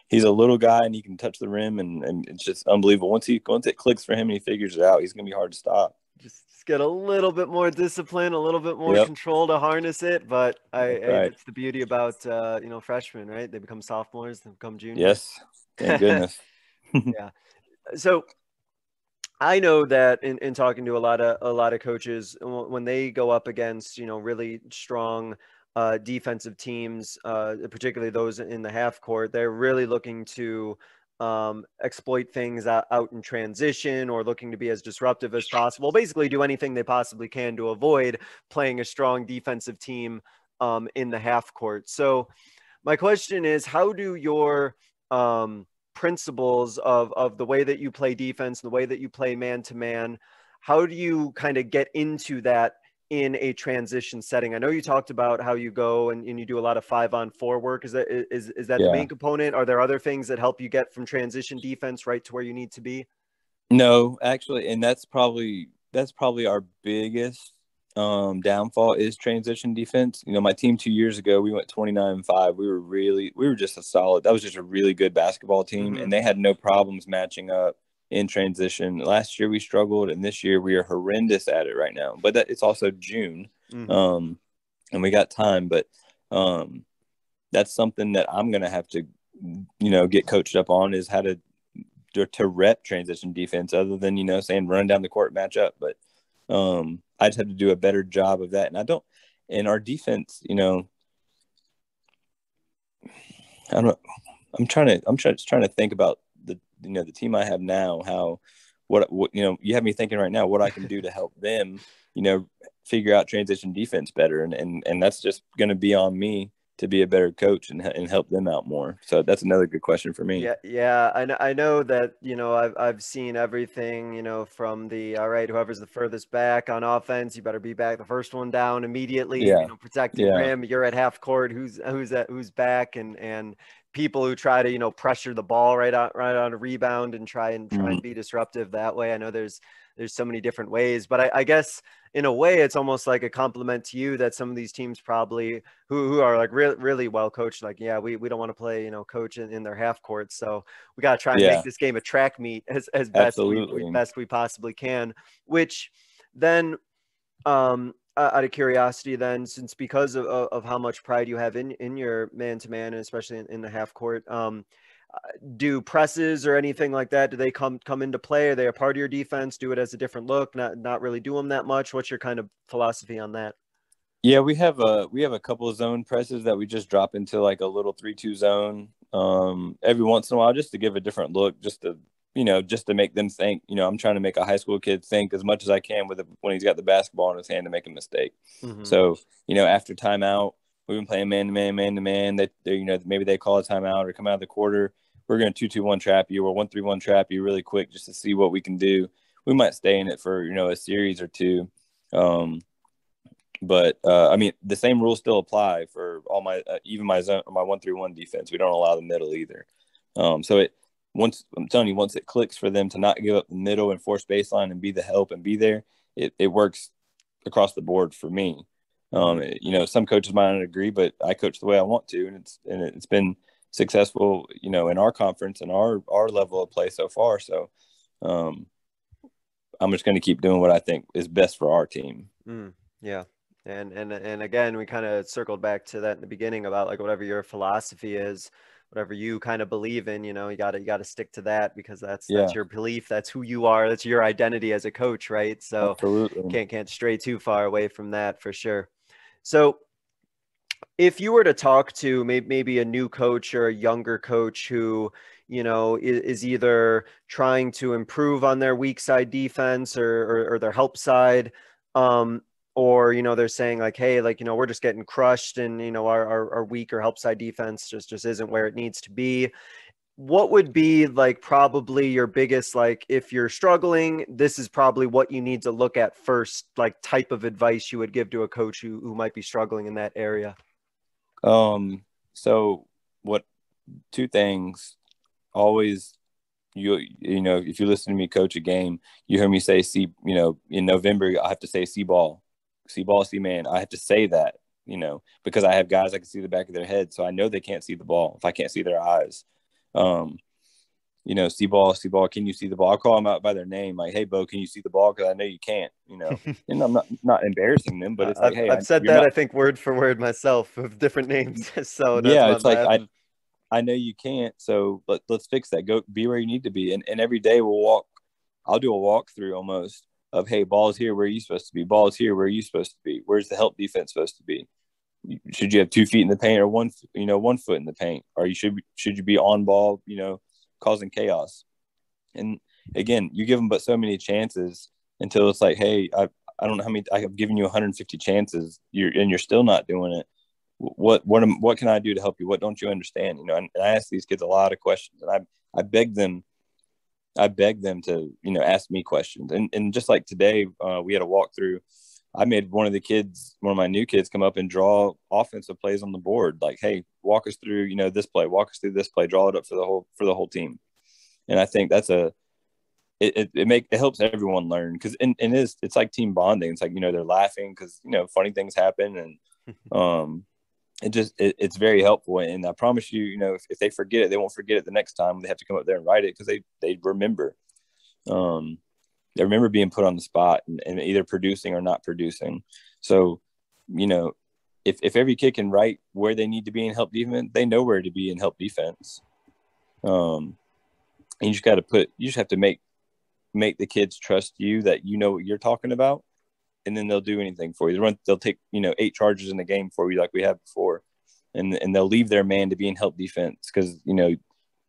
He's a little guy and he can touch the rim and it's just unbelievable. Once it clicks for him and he figures it out, he's gonna be hard to stop. Just get a little bit more discipline, a little bit more control to harness it. But it's the beauty about freshmen, right? They become sophomores, they become juniors. Yes, thank goodness. Yeah. So I know that in talking to a lot of coaches, when they go up against really strong defensive teams, particularly those in the half court, they're really looking to exploit things out in transition or looking to be as disruptive as possible. Basically, do anything they possibly can to avoid playing a strong defensive team in the half court. So my question is, how do your principles of the way that you play defense, the way that you play man to man, how do you kind of get into that in a transition setting? I know you talked about how you go and you do a lot of 5-on-4 work. Is that the main component? Are there other things that help you get from transition defense right to where you need to be? No, actually, and that's probably our biggest downfall is transition defense. You know, my team 2 years ago, we went 29-5. We were just that was just a really good basketball team, and they had no problems matching up in transition. Last year we struggled, and this year we are horrendous at it right now. But it's also June, and we got time. But that's something that I'm going to have to, get coached up on, is how to rep transition defense, other than, saying run down the court, match up. But I just have to do a better job of that. And our defense, I don't know. I'm just trying to think about the team I have now, what you have me thinking right now, what I can do to help them, figure out transition defense better. And that's just going to be on me to be a better coach and help them out more. So that's another good question for me. Yeah. I know that, I've seen everything, from all right, whoever's the furthest back on offense, you better be back the first one down immediately, protecting rim. You're at half court. Who's back, and people who try to, pressure the ball right on a rebound and try and be disruptive that way. I know there's so many different ways, but I guess in a way it's almost like a compliment to you that some of these teams probably who are like really well coached, like, we don't want to play, coach in their half court. So we got to try and make this game a track meet as best we possibly can, which then, out of curiosity then, since because of how much pride you have in your man-to-man, and especially in the half court, do presses or anything like that, do they come into play? Are they a part of your defense? Do it as a different look, not really do them that much? What's your kind of philosophy on that? Yeah, we have a couple of zone presses that we just drop into like a little 3-2 zone every once in a while, just to give a different look, just to make them think. I'm trying to make a high school kid think as much as I can when he's got the basketball in his hand to make a mistake. So, after timeout, we've been playing man-to-man. They maybe they call a timeout or come out of the quarter. We're going to 2-2-1 trap you or 1-3-1 trap you really quick, just to see what we can do. We might stay in it for, a series or two. But the same rules still apply for all my, even my zone, my 1-3-1 defense. We don't allow the middle either. So once it clicks for them to not give up the middle and force baseline and be the help and be there, it works across the board for me. Some coaches might not agree, but I coach the way I want to, and it's been successful, in our conference and our level of play so far. So I'm just going to keep doing what I think is best for our team. Yeah. And again, we kind of circled back to that in the beginning about like whatever your philosophy is, whatever you kind of believe in, you got to stick to that, because that's your belief. That's who you are. That's your identity as a coach. Right. So absolutely. Can't stray too far away from that, for sure. So if you were to talk to maybe a new coach or a younger coach who, is either trying to improve on their weak side defense or their help side, or, they're saying like, hey, like, we're just getting crushed, and, our weak or help side defense just isn't where it needs to be. What would be like probably your biggest, like, if you're struggling, this is probably what you need to look at first, like type of advice you would give to a coach who might be struggling in that area? So two things always, if you listen to me coach a game, you hear me say, in November, I have to say, see ball, see man. I have to say that, because I have guys I can see the back of their head. So I know they can't see the ball if I can't see their eyes. See ball, can you see the ball? I'll call them out by their name, like, hey, Bo, can you see the ball? Because I know you can't, and I'm not embarrassing them, but it's like, hey, I've said that, I think, word for word myself, with different names. So that's it's like, I know you can't, so let's fix that. Go be where you need to be. And every day I'll do a walkthrough almost of, hey, ball's here, where are you supposed to be? Ball's here, where are you supposed to be? Where's the help defense supposed to be? Should you have 2 feet in the paint or 1 foot in the paint? Or should you be on ball, causing chaos? And again, you give them but so many chances until it's like, hey, I don't know how many, I have given you 150 chances, you're still not doing it. What can I do to help you? What don't you understand? And I ask these kids a lot of questions, and I beg them to, ask me questions. And just like today, we had a walkthrough I made one of my new kids come up and draw offensive plays on the board. Like, hey, walk us through, this play, walk us through this play, draw it up for the whole team. And I think that's it helps everyone learn, because it's like team bonding. It's like, they're laughing because, funny things happen. And it's very helpful. And I promise you, if they forget it, they won't forget it the next time they have to come up there and write it, because they remember. They remember being put on the spot and either producing or not producing. So, if every kid can write where they need to be in help defense, they know where to be in help defense. And you just have to make the kids trust you, that you know what you're talking about, and then they'll do anything for you. They'll take 8 charges in the game for you, like we had before, and they'll leave their man to be in help defense because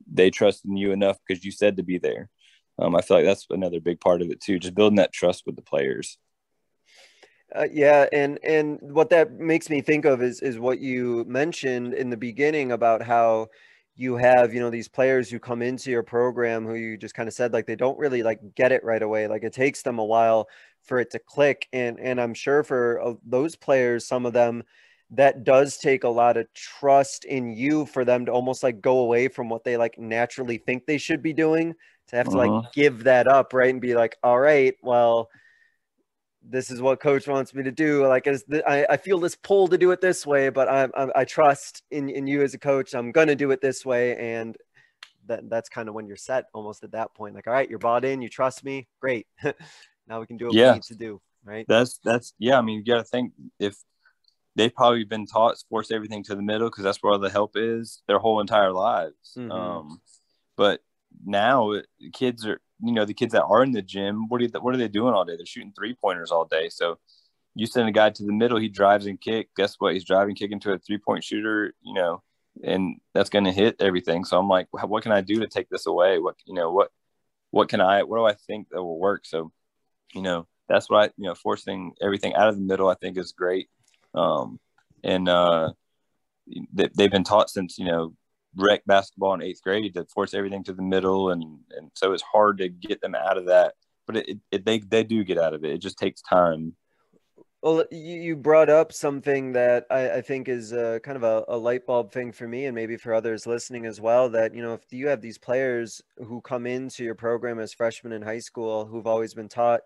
they trust in you enough because you said to be there. I feel like that's another big part of it too, just building that trust with the players. Yeah, and what that makes me think of is what you mentioned in the beginning about how you have, these players who come into your program who you just kind of said, like, they don't really like get it right away. Like, it takes them a while for it to click. And I'm sure for those players, some of them, that does take a lot of trust in you for them to almost like go away from what they like naturally think they should be doing, to have to like give that up, right? And be like, all right, well, this is what coach wants me to do. Like, I feel this pull to do it this way, but I trust in you as a coach. I'm going to do it this way. And that's kind of when you're set almost at that point. Like, all right, you're bought in, you trust me. Great. Now we can do what we need to do. Right. That's yeah. I mean, you got to think, if they've probably been taught force everything to the middle, because that's where all the help is their whole entire lives. But now kids are, the kids that are in the gym, what are they doing all day? They're shooting 3-pointers all day. So you send a guy to the middle, he drives and kick. Guess what? He's driving, kicking to a 3-point shooter, and that's going to hit everything. So I'm like, what can I do to take this away? What do I think that will work? So, that's why, forcing everything out of the middle, I think is great. They've been taught since, rec basketball in 8th grade to force everything to the middle. And so it's hard to get them out of that, but they do get out of it. It just takes time. Well, you brought up something that I think is kind of a light bulb thing for me, and maybe for others listening as well, that, if you have these players who come into your program as freshmen in high school who've always been taught,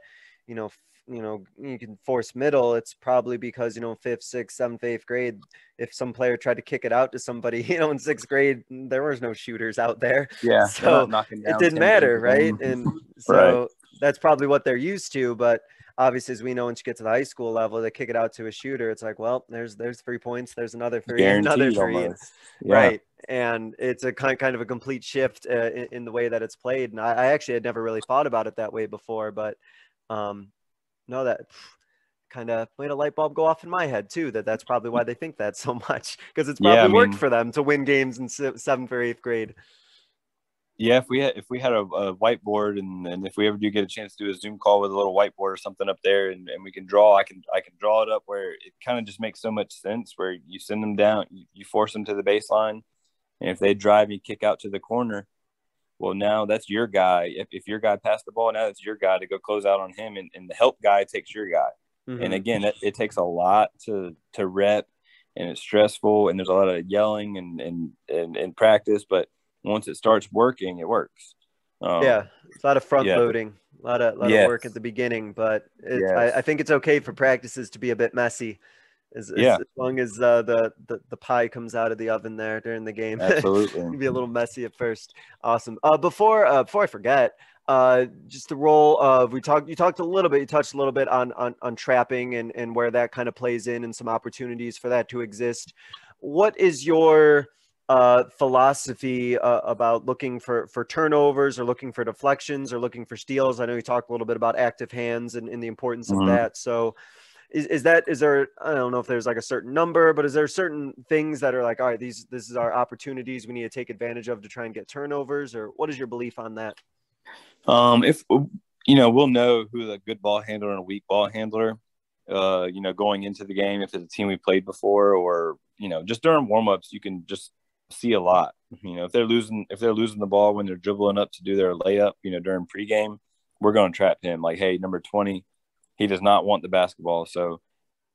you can force middle, it's probably because, 5th, 6th, 7th, 8th grade, if some player tried to kick it out to somebody, in 6th grade, there was no shooters out there. Yeah. So it didn't matter. Right. And so that's probably what they're used to. But obviously, as we know, once you get to the high school level, they kick it out to a shooter. It's like, well, there's 3 points. There's another 3, another 3. Yeah. Right. And it's a kind of a complete shift in the way that it's played. And I actually had never really thought about it that way before, but no, that kind of made a light bulb go off in my head too, that's probably why they think that so much, because it's probably worked for them to win games in 7th or 8th grade. Yeah, if we had a whiteboard, and if we ever do get a chance to do a Zoom call with a little whiteboard or something up there, and we can draw, I can draw it up where it kind of just makes so much sense, where you send them down, you force them to the baseline, and if they drive, you kick out to the corner. Well, now that's your guy. If your guy passed the ball, now it's your guy to go close out on him, and the help guy takes your guy. And again, it takes a lot to rep, and it's stressful, and there's a lot of yelling and practice. But once it starts working, it works. It's a lot of front loading, a lot of work at the beginning. But I think it's okay for practices to be a bit messy. As long as the pie comes out of the oven there during the game. Absolutely. It'll be a little messy at first. Awesome. Before I forget, just the role of, you touched a little bit on trapping and where that kind of plays in, and some opportunities for that to exist. What is your philosophy about looking for turnovers, or looking for deflections, or looking for steals? I know you talked a little bit about active hands and the importance of that. So is there, I don't know if there's like a certain number, but is there certain things that are like, all right, this is our opportunities we need to take advantage of to try and get turnovers, or what is your belief on that? If we'll know who's a good ball handler and a weak ball handler, going into the game, if it's a team we played before, or, just during warmups, you can just see a lot. If they're losing the ball when they're dribbling up to do their layup, during pregame, we're going to trap him. Like, hey, number 20, He does not want the basketball. So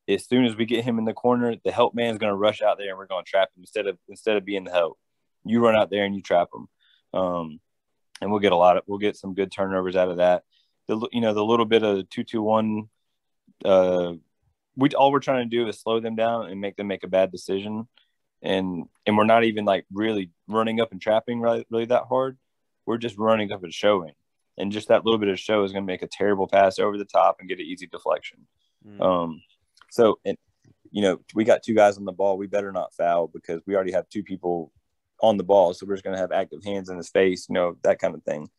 as soon as we get him in the corner, the help man is going to rush out there and we're going to trap him instead of being the help. You run out there and you trap him, and we'll get some good turnovers out of that. The little bit of 2-2-1. All we're trying to do is slow them down and make them make a bad decision, and we're not even like really running up and trapping really that hard. We're just running up and showing, and just that little bit of show is going to make a terrible pass over the top and get an easy deflection. So, and we got 2 guys on the ball. We better not foul because we already have 2 people on the ball. So we're just going to have active hands in his face, that kind of thing.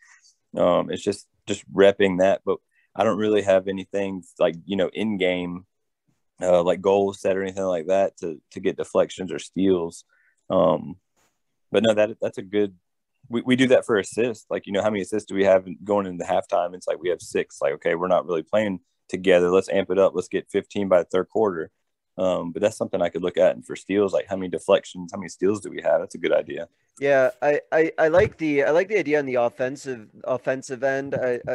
It's just repping that, but I don't really have anything like, in game, like goals set or anything like that to get deflections or steals. But no, that's a good, we do that for assists. Like, how many assists do we have going into halftime? It's like, we have 6, like, okay, we're not really playing together. Let's amp it up. Let's get 15 by the third quarter. But that's something I could look at. And for steals, like how many deflections, how many steals do we have? That's a good idea. Yeah, I like the idea on the offensive end.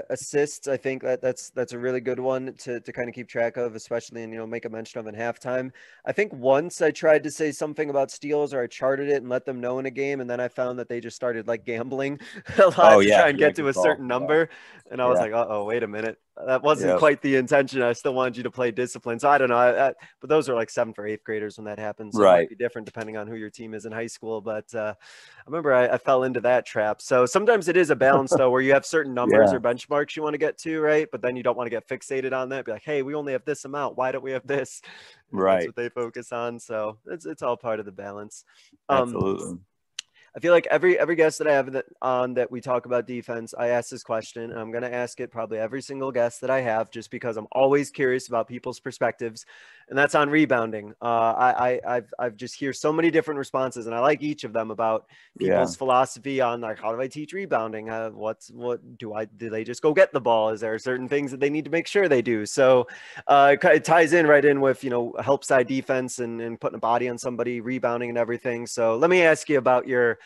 Assists, I think that's a really good one to kind of keep track of, especially and make a mention of in halftime. I think once I tried to say something about steals, or I charted it and let them know in a game, and then I found that they just started like gambling a lot to try and get to a certain number, and I was like, uh-oh, wait a minute. That wasn't quite the intention. I still wanted you to play discipline. So I don't know. But those are like 7th or 8th graders when that happens. So it might be different depending on who your team is in high school. But I remember I fell into that trap. So sometimes it is a balance, though, where you have certain numbers or benchmarks you want to get to, right? But then you don't want to get fixated on that. Be like, hey, we only have this amount. Why don't we have this? That's what they focus on. So it's all part of the balance. Absolutely. I feel like every guest that I have on that we talk about defense, I ask this question, and I'm going to ask it probably every single guest that I have, just because I'm always curious about people's perspectives, and that's on rebounding. I've just hear so many different responses, and I like each of them about people's philosophy on like, how do I teach rebounding? Do they just go get the ball? Is there certain things that they need to make sure they do? So it ties in right in with help side defense and putting a body on somebody, rebounding and everything. So let me ask you about your,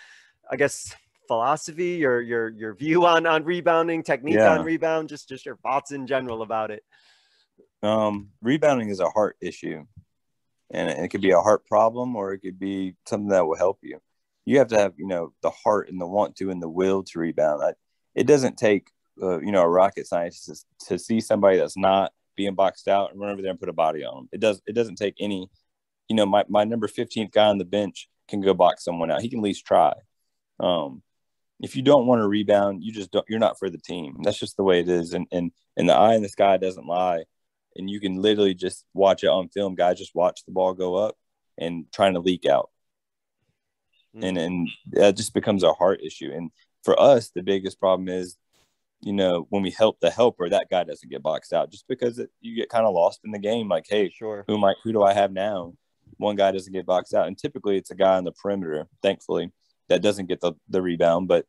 I guess, philosophy, your view on rebounding, technique on rebound, just your thoughts in general about it. Rebounding is a heart issue, and it could be a heart problem, or it could be something that will help you. You have to have, the heart and the want to and the will to rebound. It doesn't take, a rocket scientist to see somebody that's not being boxed out and run over there and put a body on them. It doesn't take any, my number 15th guy on the bench can go box someone out. He can at least try. If you don't want to rebound, you're not for the team. That's just the way it is. And the eye in the sky doesn't lie. And you can literally just watch it on film. Guys just watch the ball go up and trying to leak out. And that just becomes a heart issue. And for us, the biggest problem is, when we help the helper, that guy doesn't get boxed out, just because you get kind of lost in the game. Like, hey, sure, who do I have now? One guy doesn't get boxed out. And typically it's a guy on the perimeter, thankfully, that doesn't get the rebound, but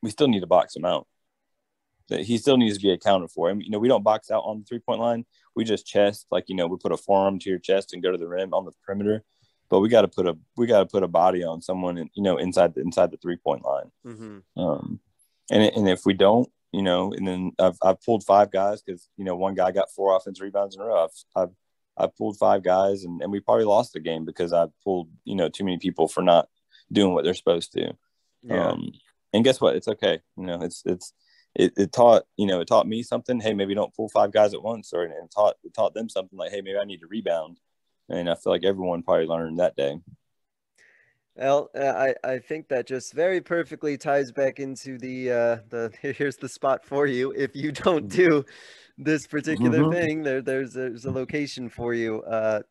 we still need to box him out. He still needs to be accounted for. And, we don't box out on the 3-point line. We just chest, like, we put a forearm to your chest and go to the rim on the perimeter. But we got to put a body on someone, inside the 3-point line. And if we don't, and then I've pulled 5 guys because, one guy got 4 offensive rebounds in a row. I've pulled 5 guys and we probably lost the game because I pulled, too many people for not doing what they're supposed to. And guess what? It's okay. It taught me something. Hey, maybe don't pull 5 guys at once, or it taught them something like, hey, maybe I need to rebound. And I feel like everyone probably learned that day. Well, I think that just very perfectly ties back into the here's the spot for you. If you don't do this particular thing, there's a location for you. I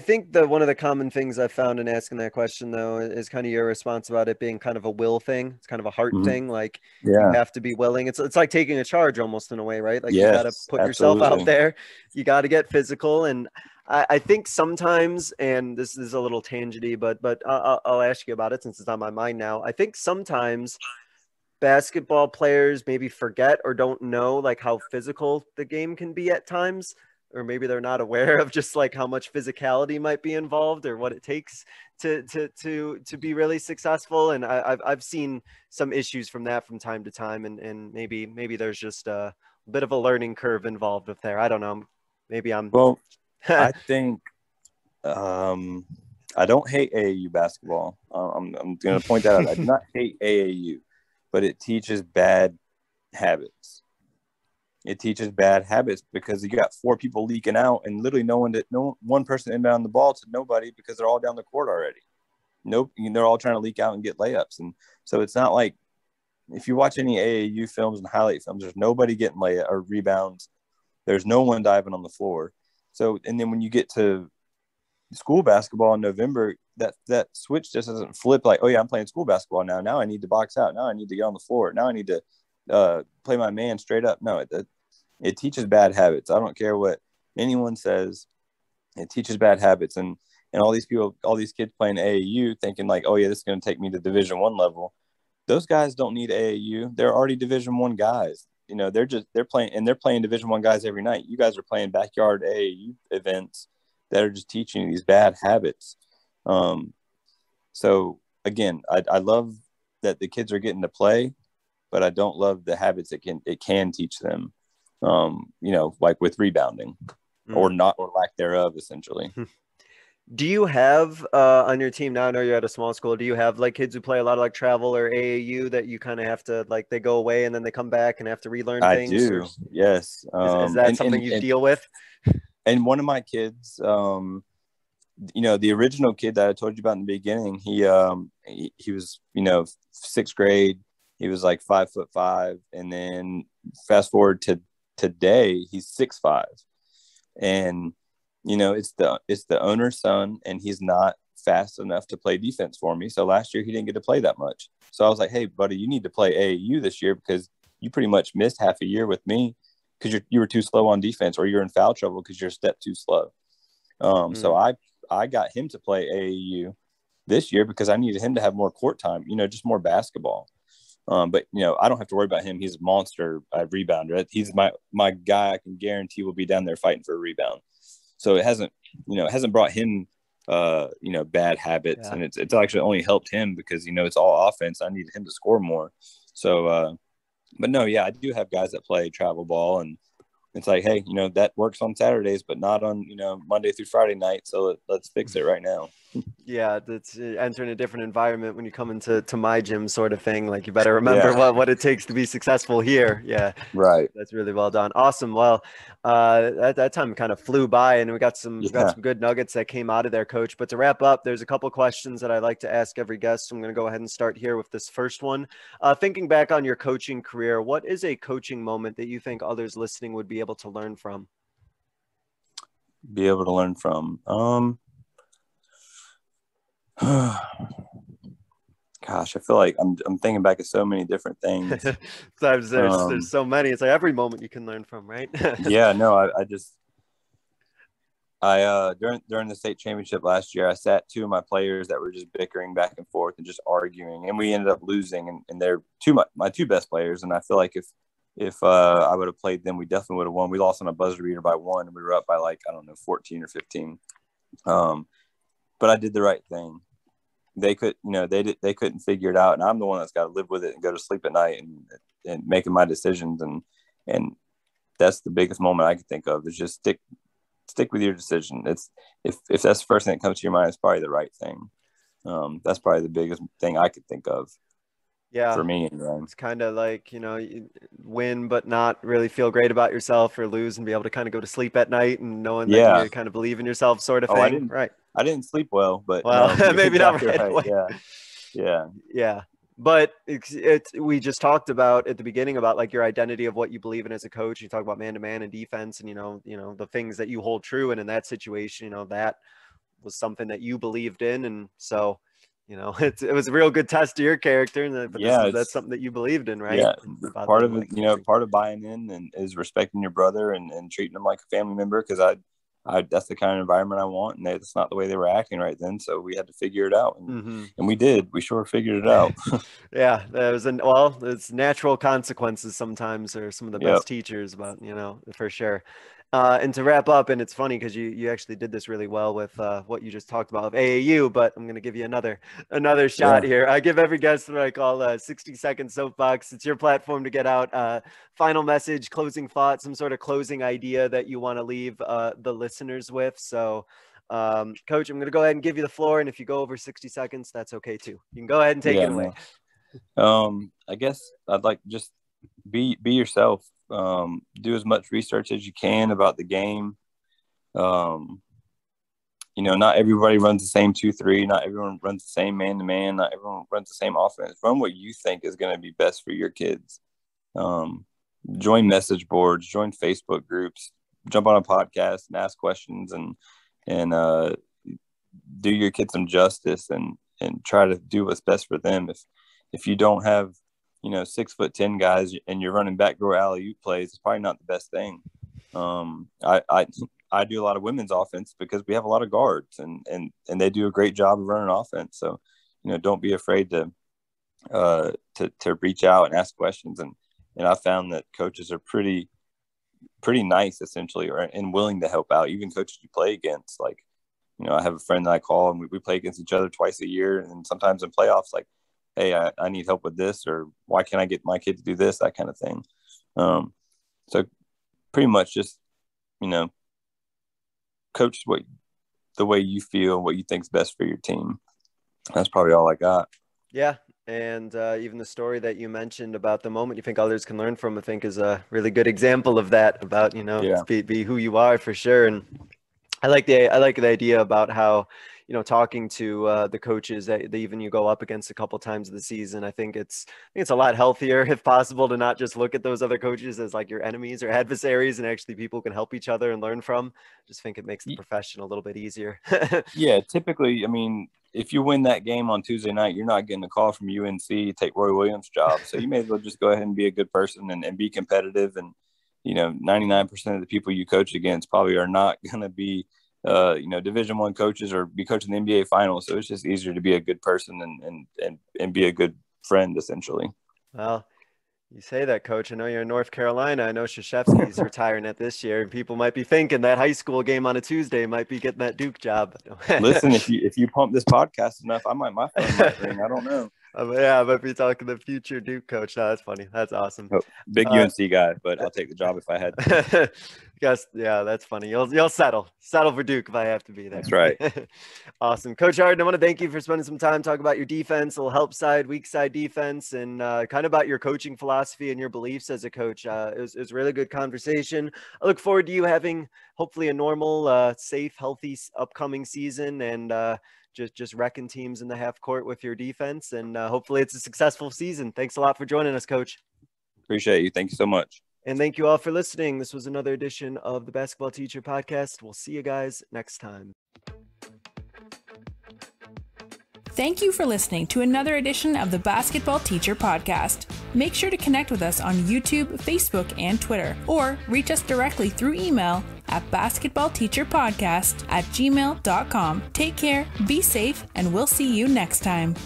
think that one of the common things I found in asking that question, though, is kind of your response about it being kind of a will thing. It's kind of a heart thing. Like, you have to be willing. It's like taking a charge almost in a way, right? Like, you got to put yourself out there. You got to get physical. And I think sometimes, and this is a little tangenty, but I'll ask you about it since it's on my mind now. I think sometimes basketball players maybe forget or don't know like how physical the game can be at times, or maybe they're not aware of just like how much physicality might be involved or what it takes to be really successful. And I've seen some issues from that from time to time, and maybe there's just bit of a learning curve involved with there. I don't know. Maybe I'm. Well, I think I don't hate AAU basketball. I'm going to point that out. I do not hate AAU, but it teaches bad habits. It teaches bad habits because you got 4 people leaking out and literally no one person inbound the ball to nobody because they're all down the court already. Nope, they're all trying to leak out and get layups. And so it's not like if you watch any AAU films and highlight films, there's nobody getting layup or rebounds. There's no one diving on the floor. So, and then when you get to school basketball in November, that switch just doesn't flip like, oh yeah, I'm playing school basketball now. Now I need to box out. Now I need to get on the floor. Now I need to play my man straight up. No, it teaches bad habits. I don't care what anyone says. It teaches bad habits. And all these people, all these kids playing AAU thinking like, oh yeah, this is going to take me to Division I level. Those guys don't need AAU. They're already Division I guys. They're playing Division I guys every night. You guys are playing backyard AAU events that are just teaching you these bad habits. So again, I love that the kids are getting to play, but I don't love the habits it can teach them. Like with rebounding or lack thereof, essentially. Do you have on your team now? I know you're at a small school. Do you have like kids who play a lot of like travel or AAU that you kind of have to like they go away and then they come back and have to relearn things? I do. Yes. Is that something you deal with? And one of my kids, the original kid that I told you about in the beginning, he was, 6th grade. He was like 5'5", and then fast forward to today, he's 6'5", and it's the owner's son, and he's not fast enough to play defense for me. So last year he didn't get to play that much. So I was like, hey, buddy, you need to play AAU this year because you pretty much missed half a year with me because you were too slow on defense, or you're in foul trouble because you're a step too slow. So I got him to play AAU this year because I needed him to have more court time, just more basketball. But I don't have to worry about him. He's a monster rebounder. He's my guy. I can guarantee will be down there fighting for a rebound. So it hasn't brought him, bad habits, and it's actually only helped him because, it's all offense. I need him to score more. So, but no, yeah, I do have guys that play travel ball, and it's like, hey, that works on Saturdays, but not on, Monday through Friday night. So let's fix it right now. Yeah, that's entering a different environment when you come into my gym sort of thing. Like you better remember what it takes to be successful here. Yeah, right. That's really well done. Awesome. Well, that time kind of flew by, and we got some good nuggets that came out of there, Coach. But to wrap up, there's a couple questions that I like to ask every guest. So I'm going to go ahead and start here with this first one. Thinking back on your coaching career, what is a coaching moment that you think others listening would be able to learn from? Be able to learn from. Gosh, I feel like I'm thinking back of so many different things. Sometimes there's so many. It's like every moment you can learn from, right? Yeah, no, during the state championship last year, I sat 2 of my players that were just bickering back and forth and just arguing, and we ended up losing. And they're my 2 best players, and I feel like if I would have played them, we definitely would have won. We lost on a buzzer beater by 1, and we were up by 14 or 15. But I did the right thing. They couldn't figure it out, and I'm the one that's got to live with it and go to sleep at night and making my decisions. And that's the biggest moment I can think of is just stick with your decision. It's if that's the first thing that comes to your mind, it's probably the right thing. That's probably the biggest thing I could think of. Yeah, for me, anyway. It's kind of like, you win but not really feel great about yourself, or lose and be able to kind of go to sleep at night and knowing that you kind of believe in yourself, sort of thing. I didn't sleep well, but maybe not right away. Yeah. But we just talked about at the beginning about like your identity of what you believe in as a coach. You talk about man-to-man and defense, and the things that you hold true, and in that situation, that was something that you believed in, and so. It was a real good test to your character, but that's something that you believed in, right? Yeah, part of it, part of buying in and is respecting your brother and treating him like a family member, because I that's the kind of environment I want, and that's not the way they were acting right then. So we had to figure it out, and we did. We sure figured it out. Yeah, it's natural consequences sometimes are some of the best teachers, but for sure. And to wrap up, and it's funny because you actually did this really well with what you just talked about of AAU, but I'm going to give you another shot here. I give every guest what I call a 60-second soapbox. It's your platform to get out final message, closing thought, some sort of closing idea that you want to leave the listeners with. So, Coach, I'm going to go ahead and give you the floor. And if you go over 60 seconds, that's okay too. You can go ahead and take it away. I guess I'd like just be yourself. Do as much research as you can about the game. Not everybody runs the same 2-3. Not everyone runs the same man-to-man. Not everyone runs the same offense. Run what you think is going to be best for your kids. Join message boards, join Facebook groups, jump on a podcast and ask questions and do your kids some justice and try to do what's best for them. If you don't have 6'10" guys and you're running backdoor alley-oop plays, it's probably not the best thing. I do a lot of women's offense because we have a lot of guards and they do a great job of running offense. So, don't be afraid to reach out and ask questions. And I found that coaches are pretty nice essentially, and willing to help out. Even coaches you play against, like, I have a friend that I call and we play against each other twice a year. And sometimes in playoffs, like, hey, I need help with this, or why can't I get my kid to do this, that kind of thing. So pretty much just, coach the way you feel, what you think's best for your team. That's probably all I got. Yeah. And even the story that you mentioned about the moment you think others can learn from, I think is a really good example of that, about, be who you are for sure. And I like the idea about how, talking to the coaches that even you go up against a couple times of the season. I think it's a lot healthier, if possible, to not just look at those other coaches as like your enemies or adversaries, and actually people who can help each other and learn from. Just think it makes the profession a little bit easier. Yeah, typically, I mean, if you win that game on Tuesday night, you're not getting a call from UNC to take Roy Williams' job. So you may as well just go ahead and be a good person and be competitive. And 99% of the people you coach against probably are not going to be Division I coaches or be coaching the NBA finals. So it's just easier to be a good person and be a good friend, essentially. Well, you say that, Coach. I know you're in North Carolina. I know Krzyzewski's retiring at this year, and people might be thinking that high school game on a Tuesday might be getting that Duke job. Listen, if you pump this podcast enough, my phone might ring. I don't know. Yeah, I might be talking the future Duke coach. No, that's funny. That's awesome. Oh, big UNC guy, but I'll take the job if I had to. Yes, yeah, that's funny. You'll settle for Duke if I have to be there. That's right. Awesome. Coach Hardin, I want to thank you for spending some time talking about your defense, a little help side, weak side defense, and kind of about your coaching philosophy and your beliefs as a coach. It was a really good conversation. I look forward to you having hopefully a normal, safe, healthy upcoming season, and just wrecking teams in the half court with your defense. And hopefully it's a successful season. Thanks a lot for joining us, Coach. Appreciate you. Thank you so much. And thank you all for listening. This was another edition of the Basketball Teacher Podcast. We'll see you guys next time. Thank you for listening to another edition of the Basketball Teacher Podcast. Make sure to connect with us on YouTube, Facebook, and Twitter, or reach us directly through email at basketballteacherpodcast@gmail.com. Take care, be safe, and we'll see you next time.